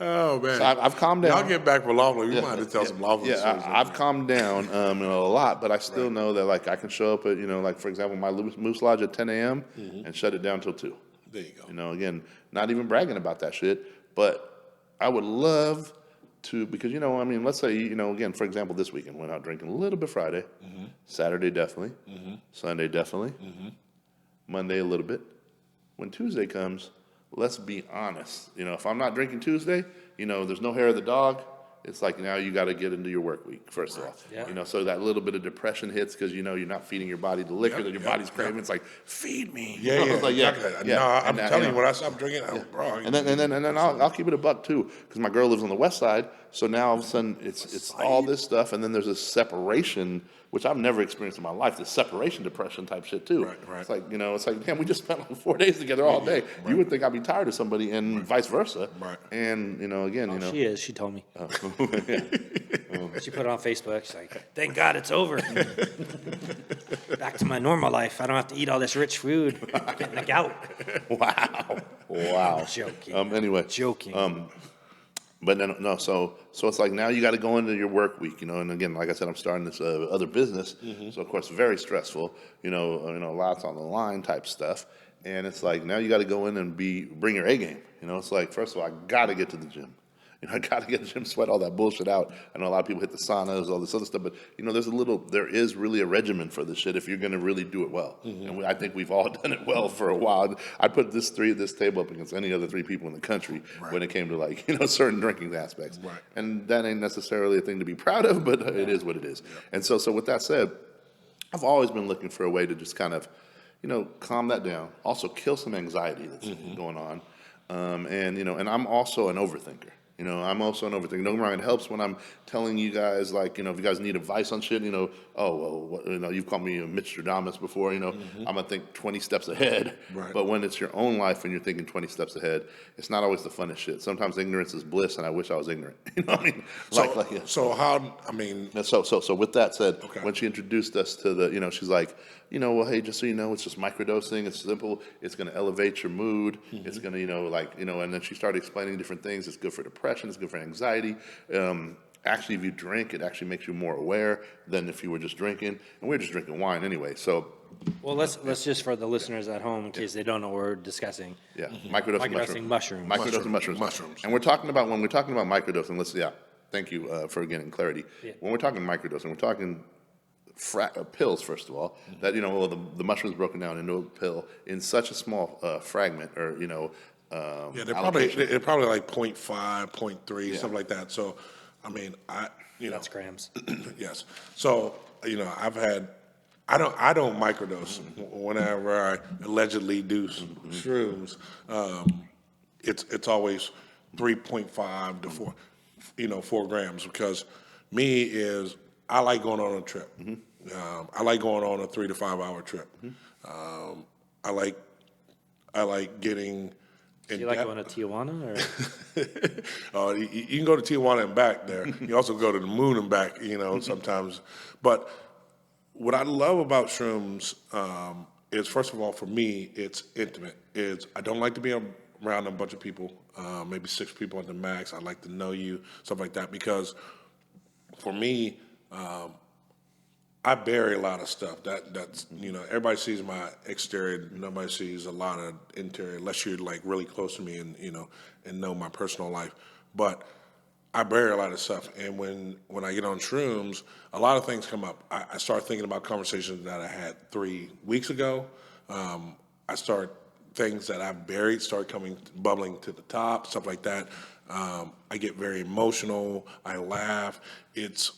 Oh, man. So I've calmed down. Y'all get back for Laughlin. We might have to tell some Laughlin stories. I've calmed down a lot, but I still know that I can show up at, for example, my Moose Lodge at 10 a.m. And shut it down till 2. There you go. Again, not even bragging about that shit, but I would love to, because, let's say, again, for example, this weekend, went out drinking a little bit Friday, Saturday definitely, Sunday definitely, Monday a little bit. When Tuesday comes, let's be honest. If I'm not drinking Tuesday, there's no hair of the dog. It's like now you got to get into your work week, first of all. Yeah. So that little bit of depression hits because, you're not feeding your body the liquor that your body's craving. It's like, feed me. Yeah, yeah, It's like, exactly. No, I'm telling you, when I stopped drinking, bro. And then I'll keep it a buck too, because my girl lives on the west side. So now all of a sudden it's all this stuff, and then there's a separation, which I've never experienced in my life. This separation depression type shit too. Right. It's like damn, we just spent like 4 days together all day. Right. You would think I'd be tired of somebody, and vice versa. Right. And again, She is. She told me. Yeah. She put it on Facebook. She's like, "Thank God it's over. Back to my normal life. I don't have to eat all this rich food. Getting the gout." Wow. Joking. Anyway. Joking. But then, no, so it's like now you got to go into your work week, and again, like I said, I'm starting this other business, so of course very stressful, lots on the line type stuff, and it's like now you got to go in and bring your A game, it's like first of all I got to get to the gym. I got to get the gym, sweat all that bullshit out. I know a lot of people hit the saunas, all this other stuff, but there is really a regimen for this shit if you're going to really do it well. And I think we've all done it well for a while. I put this table up against any other 3 people in the country when it came to certain drinking aspects. Right. And that ain't necessarily a thing to be proud of, but it is what it is. Yeah. And so with that said, I've always been looking for a way to just kind of, calm that down. Also kill some anxiety that's going on. And I'm also an overthinker. I'm also an overthinker. Don't get me wrong, it helps when I'm telling you guys, if you guys need advice on shit, you've called me a Mitch before, I'm going to think 20 steps ahead. Right. But when it's your own life and you're thinking 20 steps ahead, it's not always the funnest shit. Sometimes ignorance is bliss, and I wish I was ignorant. You know what I mean? So with that said, when she introduced us to the, she's like, well, hey, just so you know, it's just microdosing. It's simple. It's going to elevate your mood. It's going to, and then she started explaining different things. It's good for depression. It's good for anxiety. Actually, if you drink, it actually makes you more aware than if you were just drinking. And we're just drinking wine anyway. So, well, let's just for the listeners at home, in case they don't know what we're discussing. Yeah, microdosing mushrooms. Microdosing mushrooms. And when we're talking about microdosing, Thank you for getting clarity. Yeah. When we're talking microdosing, we're talking pills, first of all, that, well, the mushroom's broken down into a pill in such a small fragment, or, Yeah, allocation. they're probably like 0.5, 0.3, Yeah. something like that. So, I mean, That's grams. yes. So, I don't microdose whenever I allegedly do shrooms. It's always 3.5 to 4, 4 grams, because I like going on a trip. I like going on a 3 to 5 hour trip. I like getting. Do you like going to Tijuana or? You can go to Tijuana and back there. You also go to the moon and back, sometimes. But what I love about shrooms is, first of all, for me, it's intimate. I don't like to be around a bunch of people, maybe 6 people at the max. I like to know you, stuff like that, because for me, I bury a lot of stuff. That's everybody sees my exterior. Nobody sees a lot of interior, unless you're like really close to me and know my personal life. But I bury a lot of stuff, and when I get on shrooms, a lot of things come up. I start thinking about conversations that I had 3 weeks ago. Things that I've buried start bubbling to the top, stuff like that. I get very emotional. I laugh. It's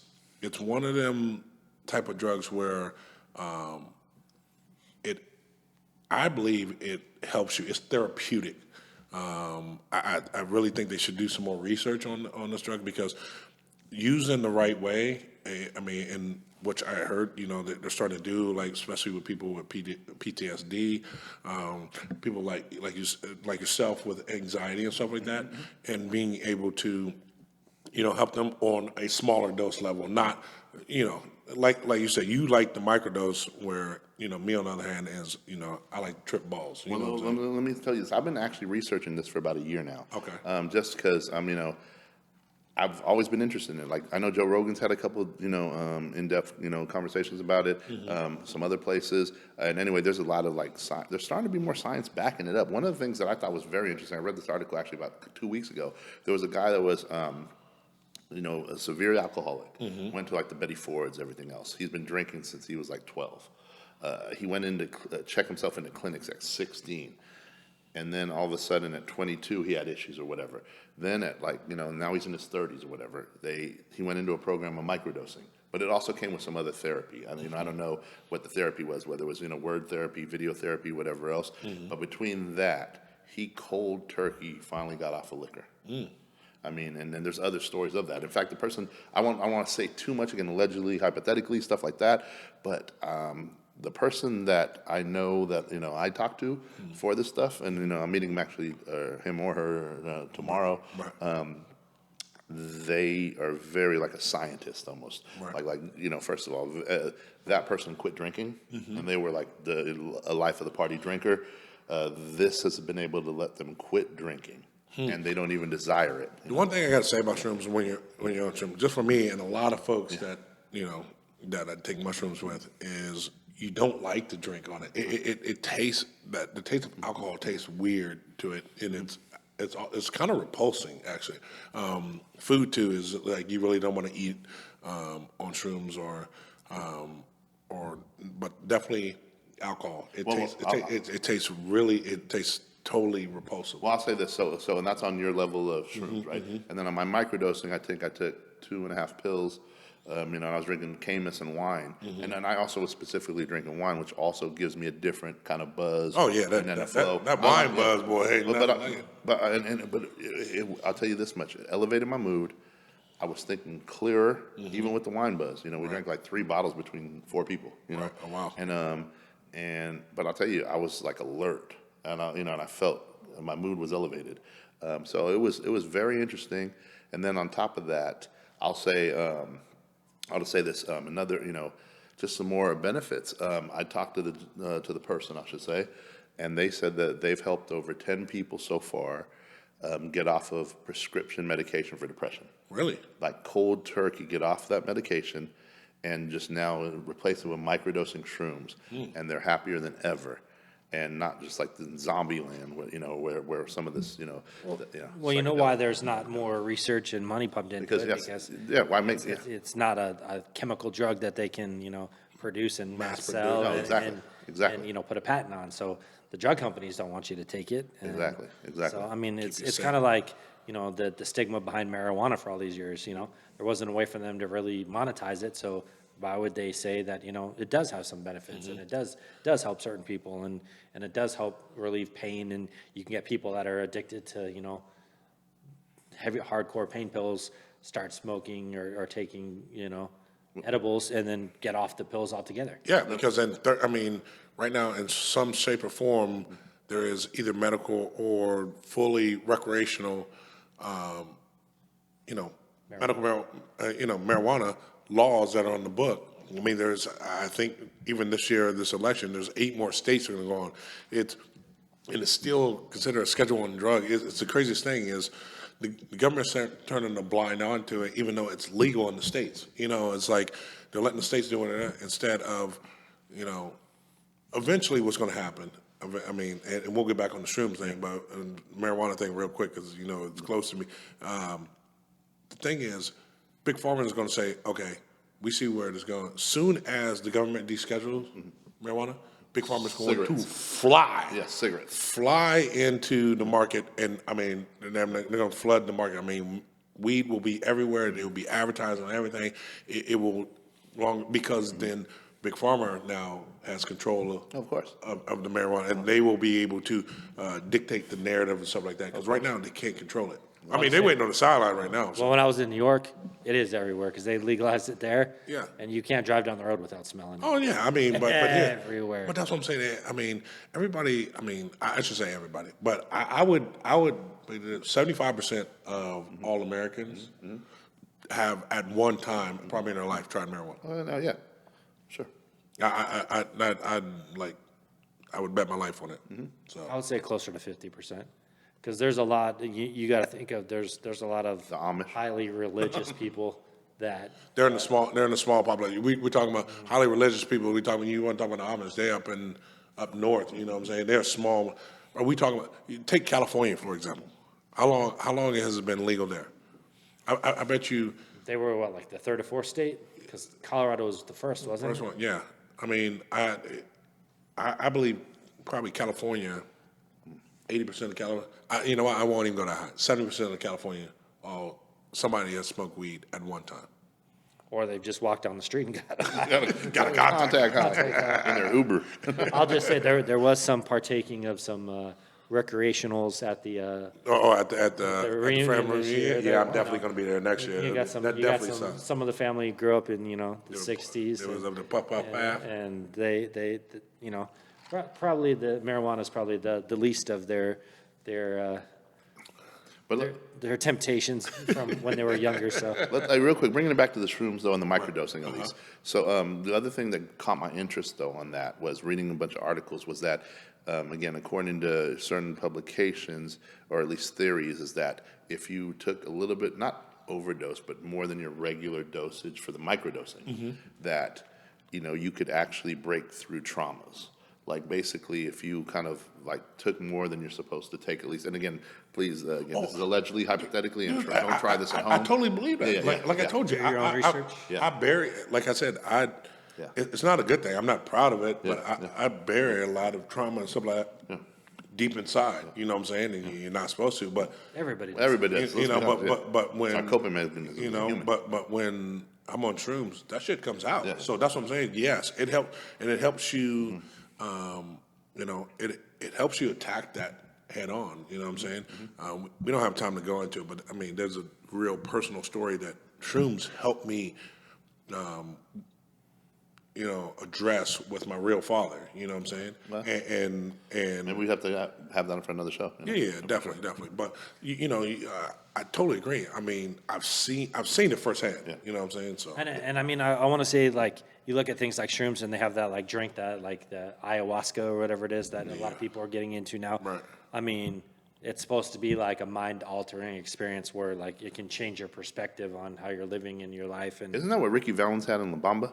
one of them type of drugs where I believe it helps you. It's therapeutic. I really think they should do some more research on this drug, because using the right way, and which I heard, that they're starting to do, like especially with people with PTSD, people like yourself with anxiety and stuff like that, and being able to, help them on a smaller dose level, not, like you said, you like the microdose, where, me on the other hand is, I like trip balls. You know what I'm saying? Let me tell you this. I've been actually researching this for about a year now. Okay. Just because I've always been interested in it. Like, I know Joe Rogan's had a couple, in-depth, conversations about it. Some other places, and anyway, there's a lot of there's starting to be more science backing it up. One of the things that I thought was very interesting, I read this article actually about 2 weeks ago. There was a guy that was, a severe alcoholic. Went to like the Betty Fords, everything else. He's been drinking since he was like 12. He went in to check himself into clinics at 16. And then all of a sudden at 22, he had issues or whatever. Then at now he's in his 30s or whatever, he went into a program of microdosing. But it also came with some other therapy. I don't know what the therapy was, whether it was, word therapy, video therapy, whatever else. But between that, he cold turkey finally got off of liquor. And then there's other stories of that. In fact, the person, I want to say too much, again, allegedly, hypothetically, stuff like that, but the person that I know that, I talked to for this stuff, and, I'm meeting him actually, him or her tomorrow, they are very like a scientist almost. Right. First of all, that person quit drinking, and they were like a life of the party drinker. This has been able to let them quit drinking. And they don't even desire it. The one thing I got to say about shrooms, when you're on shrooms, just for me and a lot of folks that that I take mushrooms with, is you don't like to drink on it. It tastes the taste of alcohol tastes weird to it, and it's kind of repulsing actually. Food too is like you really don't want to eat on shrooms but definitely alcohol. It tastes totally repulsive. Well, I'll say this. So, and that's on your level of shrooms, right? And then on my microdosing, I think I took 2.5 pills. I was drinking Camus and wine, and then I also was specifically drinking wine, which also gives me a different kind of buzz. Oh yeah, that wine buzz, boy. Hey, but I'll tell you this much: it elevated my mood. I was thinking clearer, even with the wine buzz. We drank like 3 bottles between 4 people. Right. Oh wow. But I'll tell you, I was like alert. And I felt my mood was elevated, so it was very interesting. And then on top of that, I'll just say this: another, just some more benefits. I talked to the person, I should say, and they said that they've helped over 10 people so far get off of prescription medication for depression. Really? Like cold turkey, get off that medication, and just now replace it with microdosing shrooms, and they're happier than ever. and not just like the zombie land where, where some of this, Well, you know why there's not more research and money pumped into because, it? yes, Because yeah, why make, yeah, it's not a chemical drug that they can, produce and mass produce. sell No, and, exactly, and, exactly. and, put a patent on. So the drug companies don't want you to take it. And Exactly, exactly. So, I mean, it's safe. kind of like, the stigma behind marijuana for all these years, there wasn't a way for them to really monetize it. So why would they say that, it does have some benefits and it does help certain people and it does help relieve pain, and you can get people that are addicted to, heavy, hardcore pain pills, start smoking or taking, edibles, and then get off the pills altogether. Yeah, because then, right now, in some shape or form, there is either medical or fully recreational, marijuana laws that are on the book. I mean, I think even this year, this election, there's 8 more states that are going to go on. It's still considered a Schedule I drug. It's the craziest thing is the government's turning a blind eye to it, even though it's legal in the states. It's like they're letting the states do it instead of, eventually what's going to happen. I mean, and we'll get back on the shrooms thing, but marijuana thing real quick because, it's close to me. The thing is, Big Pharma is going to say, okay, we see where it is going. Soon as the government deschedules marijuana, Big Pharma is going to fly. Yeah, cigarettes. Fly into the market, and I mean, they're going to flood the market. I mean, weed will be everywhere. It will be advertised on everything. It will because then Big Pharma now has control Of course. of the marijuana, and they will be able to dictate the narrative and stuff like that. Because right now they can't control it. I mean, they're waiting on the sideline right now. So. Well, when I was in New York, it is everywhere because they legalized it there. Yeah. And you can't drive down the road without smelling it. Oh yeah, I mean, but yeah, Everywhere. But that's what I'm saying. I mean, everybody. I mean, I should say everybody, but I would 75% of all Americans have at one time, probably in their life, tried marijuana. No, yeah, sure. I would bet my life on it. So I would say closer to 50%. Because there's a lot, you got to think of, there's a lot of The Amish. highly religious people that, they're in the small population. We're talking about highly religious people. You want to talk about the Amish? They're up north. You know what I'm saying? They're small. Are we talking about? Take California for example. How long has it been legal there? I bet you. they were like the third or fourth state? Because Colorado was the first, wasn't First it? one, yeah. I mean, I believe probably California. 80% of California. You know what? I won't even go that high. 70% of California, somebody has smoked weed at one time. Or they've just walked down the street and got Got a contact. Contact in their Uber. I'll just say there was some partaking of some recreationals at the, At the reunion family this year, reunion. Yeah, I'm definitely going to be there next year. you got That some of the family grew up in, the 60s. It was of the Puff Path. And they probably the marijuana is probably the least of their But look, their temptations from when they were younger. So real quick, bringing it back to the shrooms though, and the microdosing at least. So the other thing that caught my interest though on that was reading a bunch of articles. Was that again, according to certain publications or at least theories, is that if you took a little bit, not overdose, but more than your regular dosage for the microdosing, that you could actually break through traumas. Like basically, if you kind of like took more than you're supposed to take, at least, and again, please, this is allegedly, hypothetically, and don't try this at home. I totally believe that. Yeah, like I yeah. told you, your own research? I bury. Like I said, it's not a good thing. I'm not proud of it, but I bury a lot of trauma and stuff like that deep inside. You know what I'm saying? And you're not supposed to, but everybody does. Everybody does. but when It's our coping mechanism. as a human. but when I'm on shrooms, that shit comes out. Yeah. So that's what I'm saying. Yes, it helps, and it helps you. It helps you attack that head on. You know what I'm saying? We don't have time to go into it, but I mean, there's a real personal story that shrooms helped me, address with my real father. You know what I'm saying? Well, and Maybe we have to have that for another show. yeah, definitely. But I totally agree. I mean, I've seen it firsthand. Yeah. You know what I'm saying? So And I mean, I want to say, like, you look at things like shrooms and they have that, like, drink that, like, the ayahuasca or whatever it is that a lot of people are getting into now. Right. I mean, it's supposed to be like a mind-altering experience where, like, it can change your perspective on how you're living in your life. And Isn't that what Ricky Valens had in La Bamba?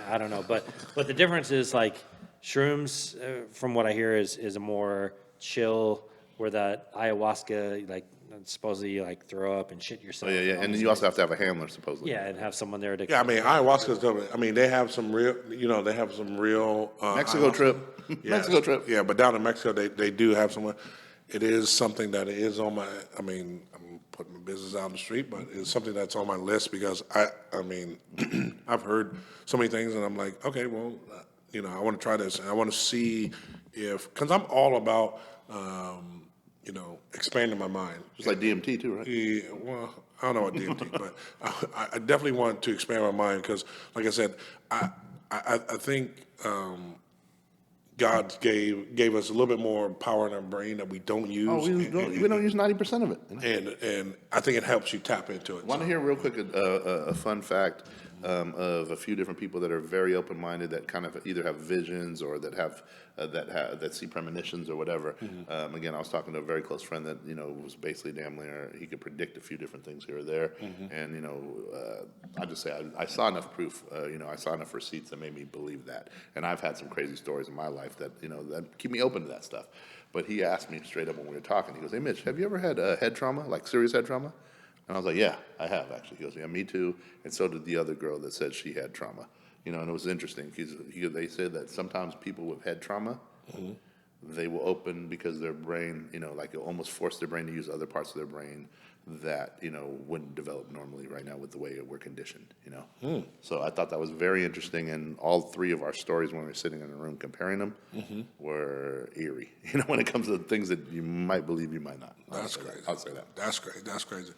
I don't know. But the difference is, like, Shrooms, from what I hear, is a more chill, where that ayahuasca, like, supposedly you like throw up and shit yourself. Yeah, and then you also have to have a handler, supposedly. Yeah, and have someone there to. Yeah, I mean, ayahuasca's dope. I mean, they have some real, they have some real Mexico ayahuasca. trip. Yeah, Mexico trip. Yeah, but down in Mexico, they do have some. It is something that is on my. I mean, I'm putting my business out on the street, but it's something that's on my list because I mean, I've heard so many things, and I'm like, okay, well, I want to try this, and I want to see because I'm all about. Expanding my mind. Just like DMT too, right? Yeah, well, I don't know what DMT, but I definitely want to expand my mind because, like I said, I think God gave us a little bit more power in our brain that we don't use. Oh, we don't use 90% of it. And I think it helps you tap into it. Want to hear real quick a fun fact of a few different people that are very open-minded that kind of either have visions or that have that see premonitions or whatever. Again, I was talking to a very close friend that was basically damn near he could predict a few different things here or there, and I just say I saw enough proof. I saw enough receipts that made me believe that, and I've had some crazy stories in my life that that keep me open to that stuff. But he asked me straight up when we were talking. He goes, "Hey, Mitch, have you ever had head trauma, like serious head trauma?" And I was like, "Yeah, I have actually." He goes, "Yeah, me too." And so did the other girl that said she had trauma. And it was interesting because they said that sometimes people with head trauma, they will open because their brain, like it'll almost force their brain to use other parts of their brain that, wouldn't develop normally right now with the way we're conditioned, So I thought that was very interesting. And all three of our stories when we were sitting in a room comparing them were eerie, when it comes to things that you might believe, you might not. That's crazy. I'll say that. That's great. That's crazy.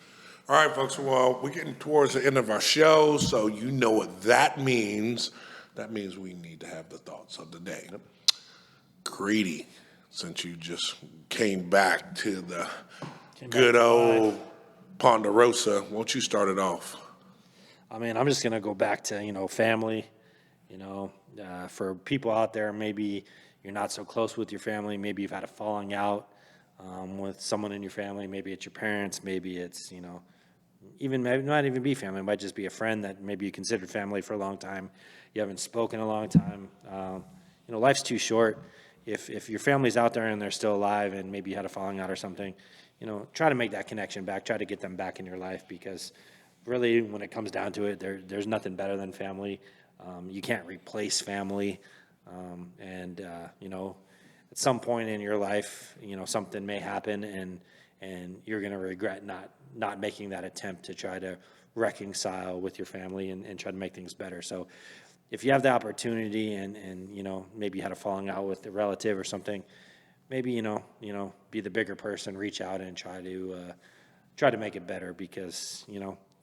All right, folks. Well, we're getting towards the end of our show, so you know what that means. That means we need to have the thoughts of the day. Yep. Greedy, since you just came back to the good old Ponderosa, won't you start it off? I mean, I'm just going to go back to, family. For people out there, maybe you're not so close with your family. Maybe you've had a falling out with someone in your family. Maybe it's your parents. Maybe it's, even maybe not even be family. It might just be a friend that maybe you considered family for a long time. You haven't spoken in a long time. Life's too short. If your family's out there and they're still alive and maybe you had a falling out or something, try to make that connection back. Try to get them back in your life because really when it comes down to it, there's nothing better than family. You can't replace family. At some point in your life, something may happen and you're going to regret not making that attempt to try to reconcile with your family and try to make things better. So if you have the opportunity and maybe you had a falling out with a relative or something, maybe, be the bigger person, reach out and try to make it better because,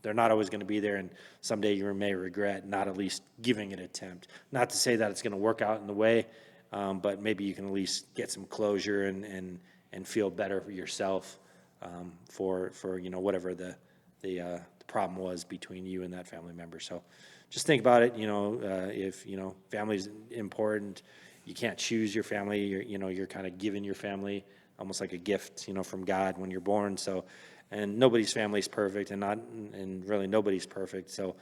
they're not always going to be there and someday you may regret not at least giving it an attempt. Not to say that it's going to work out in the way, but maybe you can at least get some closure and feel better for yourself for whatever the problem was between you and that family member. So just think about it. If family's important, you can't choose your family. You're kind of given your family almost like a gift, from God when you're born. So, and nobody's family is perfect, and really nobody's perfect. So,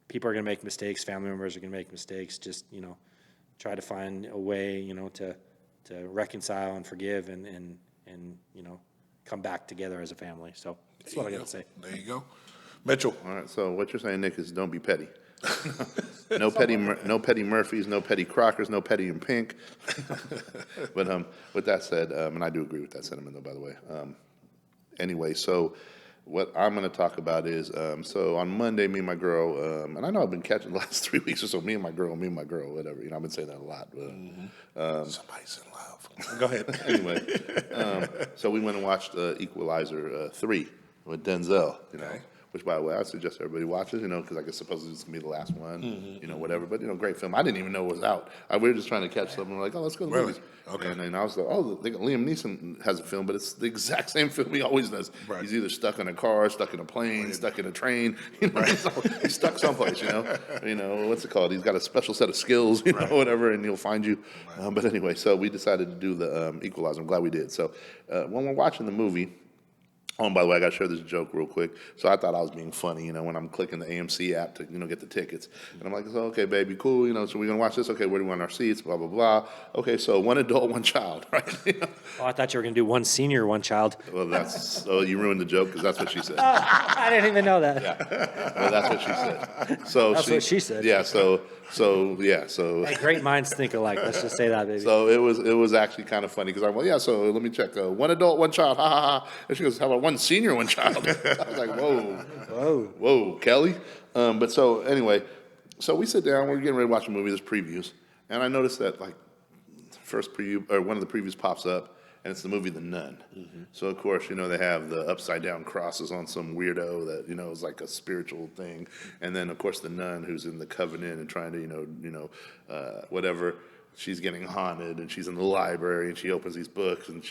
people are going to make mistakes. Family members are going to make mistakes. Just try to find a way, to reconcile and forgive and come back together as a family. So that's what I got to say. There you go. Mitchell. All right, so what you're saying, Nick, is don't be petty. No petty Murphys, no petty Crockers, no petty and pink. But with that said, and I do agree with that sentiment, though, by the way. Anyway, so what I'm going to talk about is, so on Monday, me and my girl, and I know I've been catching the last 3 weeks or so, me and my girl, whatever. I've been saying that a lot. But, Somebody's in love. Go ahead. Anyway, so we went and watched Equalizer 3 with Denzel, Okay. Which, by the way, I suggest everybody watches, because I guess supposedly it's going to be the last one, whatever. But, great film. I didn't even know it was out. We were just trying to catch something. We're like, oh, let's go to the Really? movies. Okay. And I was like, oh, Liam Neeson has a film, but it's the exact same film he always does. Right. He's either stuck in a car, stuck in a plane, stuck in a train. He's stuck someplace, What's it called? He's got a special set of skills, whatever, and he'll find you. Right. But anyway, so we decided to do the Equalizer. I'm glad we did. So when we're watching the movie, Oh, and by the way, I got to share this joke real quick. So I thought I was being funny, when I'm clicking the AMC app to, get the tickets. And I'm like, so, okay, baby, cool, so we're going to watch this. Okay, where do we want our seats? Blah, blah, blah. Okay, so one adult, one child, right? Oh, I thought you were going to do one senior, one child. Well, you ruined the joke because that's what she said. I didn't even know that. Yeah. Well, that's what she said. So That's what she said. Yeah, so Hey, great minds think alike. Let's just say that, baby. So it was actually kind of funny because I'm like, yeah, so let me check. One adult, one child, ha ha ha. And she goes, how about one senior, one child? I was like, whoa, Kelly. But so anyway, so we sit down, we're getting ready to watch a movie, there's previews. And I noticed that like first preview, or one of the previews pops up, and it's the movie The Nun. Mm-hmm. So of course, they have the upside down crosses on some weirdo that, is like a spiritual thing. And then of course the nun who's in the covenant and trying to, whatever, she's getting haunted and she's in the library and she opens these books and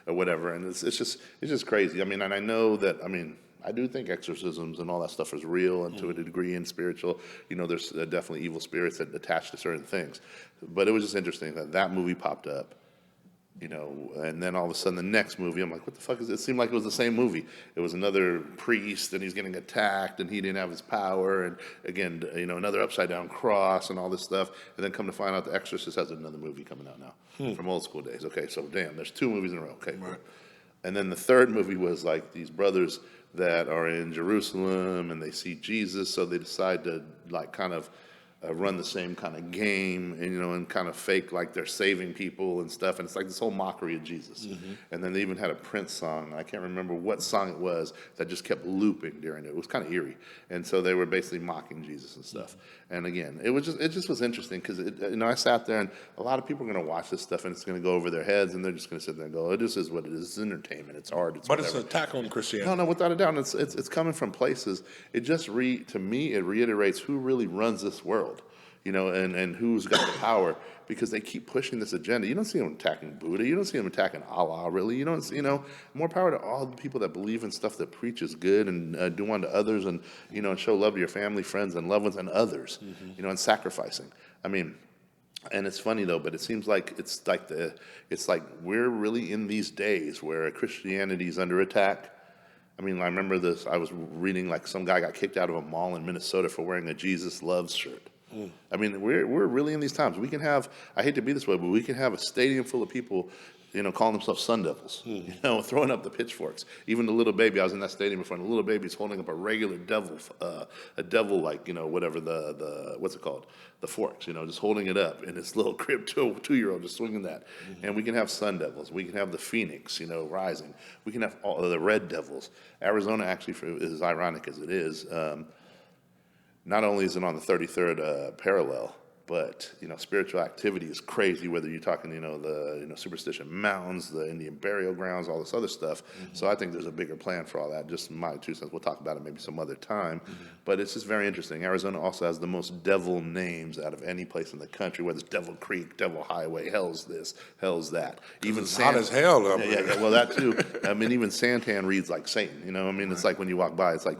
or whatever. And it's just crazy. I mean, and I know that, I do think exorcisms and all that stuff is real and to a degree and spiritual. There's definitely evil spirits that attach to certain things. But it was just interesting that movie popped up. And then all of a sudden the next movie, I'm like, what the fuck is it? It seemed like it was the same movie. It was another priest and he's getting attacked and he didn't have his power. And again, another upside down cross and all this stuff. And then come to find out The Exorcist has another movie coming out now from old school days. Okay, so damn, there's 2 movies in a row. Okay, cool. And then the third movie was like these brothers that are in Jerusalem and they see Jesus. So they decide to like kind of run the same kind of game and kind of fake like they're saving people and stuff. And it's like this whole mockery of Jesus. Mm-hmm. And then they even had a Prince song. I can't remember what song it was that just kept looping during it. It was kind of eerie. And so they were basically mocking Jesus and stuff. Mm-hmm. And again, it just was interesting because, I sat there and a lot of people are going to watch this stuff and it's going to go over their heads and they're just going to sit there and go, oh, this is what it is. It's entertainment. It's art. It's but whatever. It's an attack on Christianity. No, without a doubt. It's coming from places. It just to me, it reiterates who really runs this world. And who's got the power, because they keep pushing this agenda. You don't see them attacking Buddha. You don't see them attacking Allah, really. You don't see, more power to all the people that believe in stuff that preaches good and do unto others and, and show love to your family, friends, and loved ones and others, and sacrificing. And it's funny though, but it seems like it's like we're really in these days where Christianity is under attack. I remember this. I was reading like some guy got kicked out of a mall in Minnesota for wearing a Jesus Loves shirt. We're really in these times. We can have, I hate to be this way, but we can have a stadium full of people, calling themselves Sun Devils, throwing up the pitchforks. Even the little baby, I was in that stadium before, and the little baby's holding up a regular devil, like, whatever the what's it called? The forks, just holding it up in this little crib to a 2-year-old just swinging that. Mm-hmm. And we can have Sun Devils. We can have the Phoenix, rising. We can have all the Red Devils. Arizona actually, as ironic as it is, not only is it on the 33rd parallel, but spiritual activity is crazy. Whether you're talking, the Superstition Mountains, the Indian burial grounds, all this other stuff. Mm-hmm. So I think there's a bigger plan for all that. Just my 2 cents. We'll talk about it maybe some other time. Mm-hmm. But it's just very interesting. Arizona also has the most devil names out of any place in the country. Whether it's Devil Creek, Devil Highway, Hell's this, Hell's that. Even it's hot as hell. Yeah. Well, that too. Even Santan reads like Satan. Right. It's like when you walk by, it's like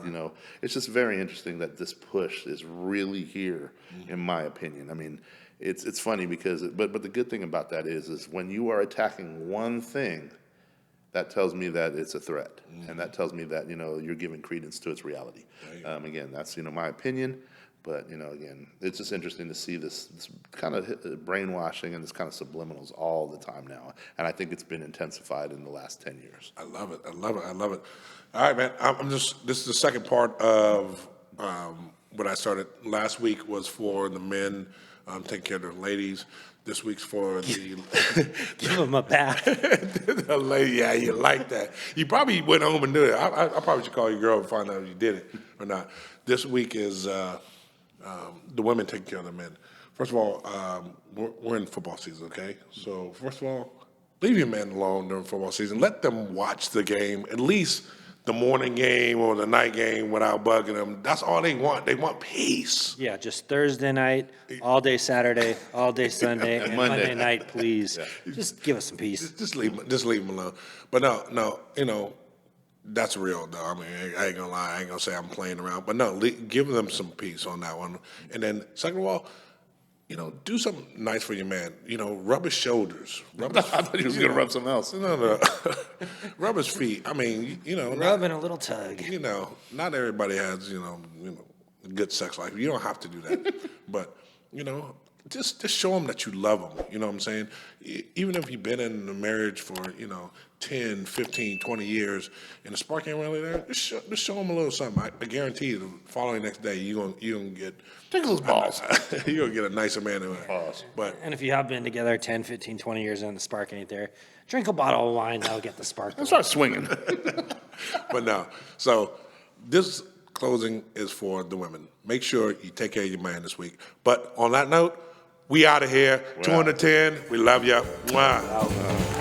it's just very interesting that this push is really here, in my opinion. It's funny because, but the good thing about that is when you are attacking one thing, that tells me that it's a threat, and that tells me that you're giving credence to its reality. Right. Again, that's my opinion, but again, it's just interesting to see this kind of brainwashing and this kind of subliminals all the time now, and I think it's been intensified in the last 10 years. I love it. All right, man. This is the second part of what I started last week was for the men. Taking care of the ladies. This week's for the... Give them a bath. The lady, yeah, you like that. You probably went home and did it. I probably should call your girl and find out if you did it or not. This week is the women taking care of the men. First of all, we're in football season, okay? So first of all, leave your men alone during football season. Let them watch the game, at least the morning game or the night game without bugging them. That's all they want. They want peace. Yeah, just Thursday night, all day Saturday, all day Sunday, and Monday night, please. Yeah. Just give us some peace. Just leave them alone. But no, that's real though. I ain't gonna lie. I ain't gonna say I'm playing around. But no, give them some peace on that one. And then second of all, do something nice for your man. Rub his shoulders. Rub his, I thought he was going to rub something else. no. Rub his feet. I mean, Rub and a little tug. not everybody has, a good sex life. You don't have to do that. But, just show him that you love him. You know what I'm saying? Even if you've been in a marriage for, 10, 15, 20 years and the spark ain't really there, just show him a little something. I guarantee you the following next day you're gonna get Tickle his balls. you're gonna get a nicer man than that. But And if you have been together 10, 15, 20 years and the spark ain't there, drink a bottle of wine, that'll get the spark. And start swinging. but no. So this closing is for the women. Make sure you take care of your man this week. But on that note, we out of here. 210. We love ya. Mwah.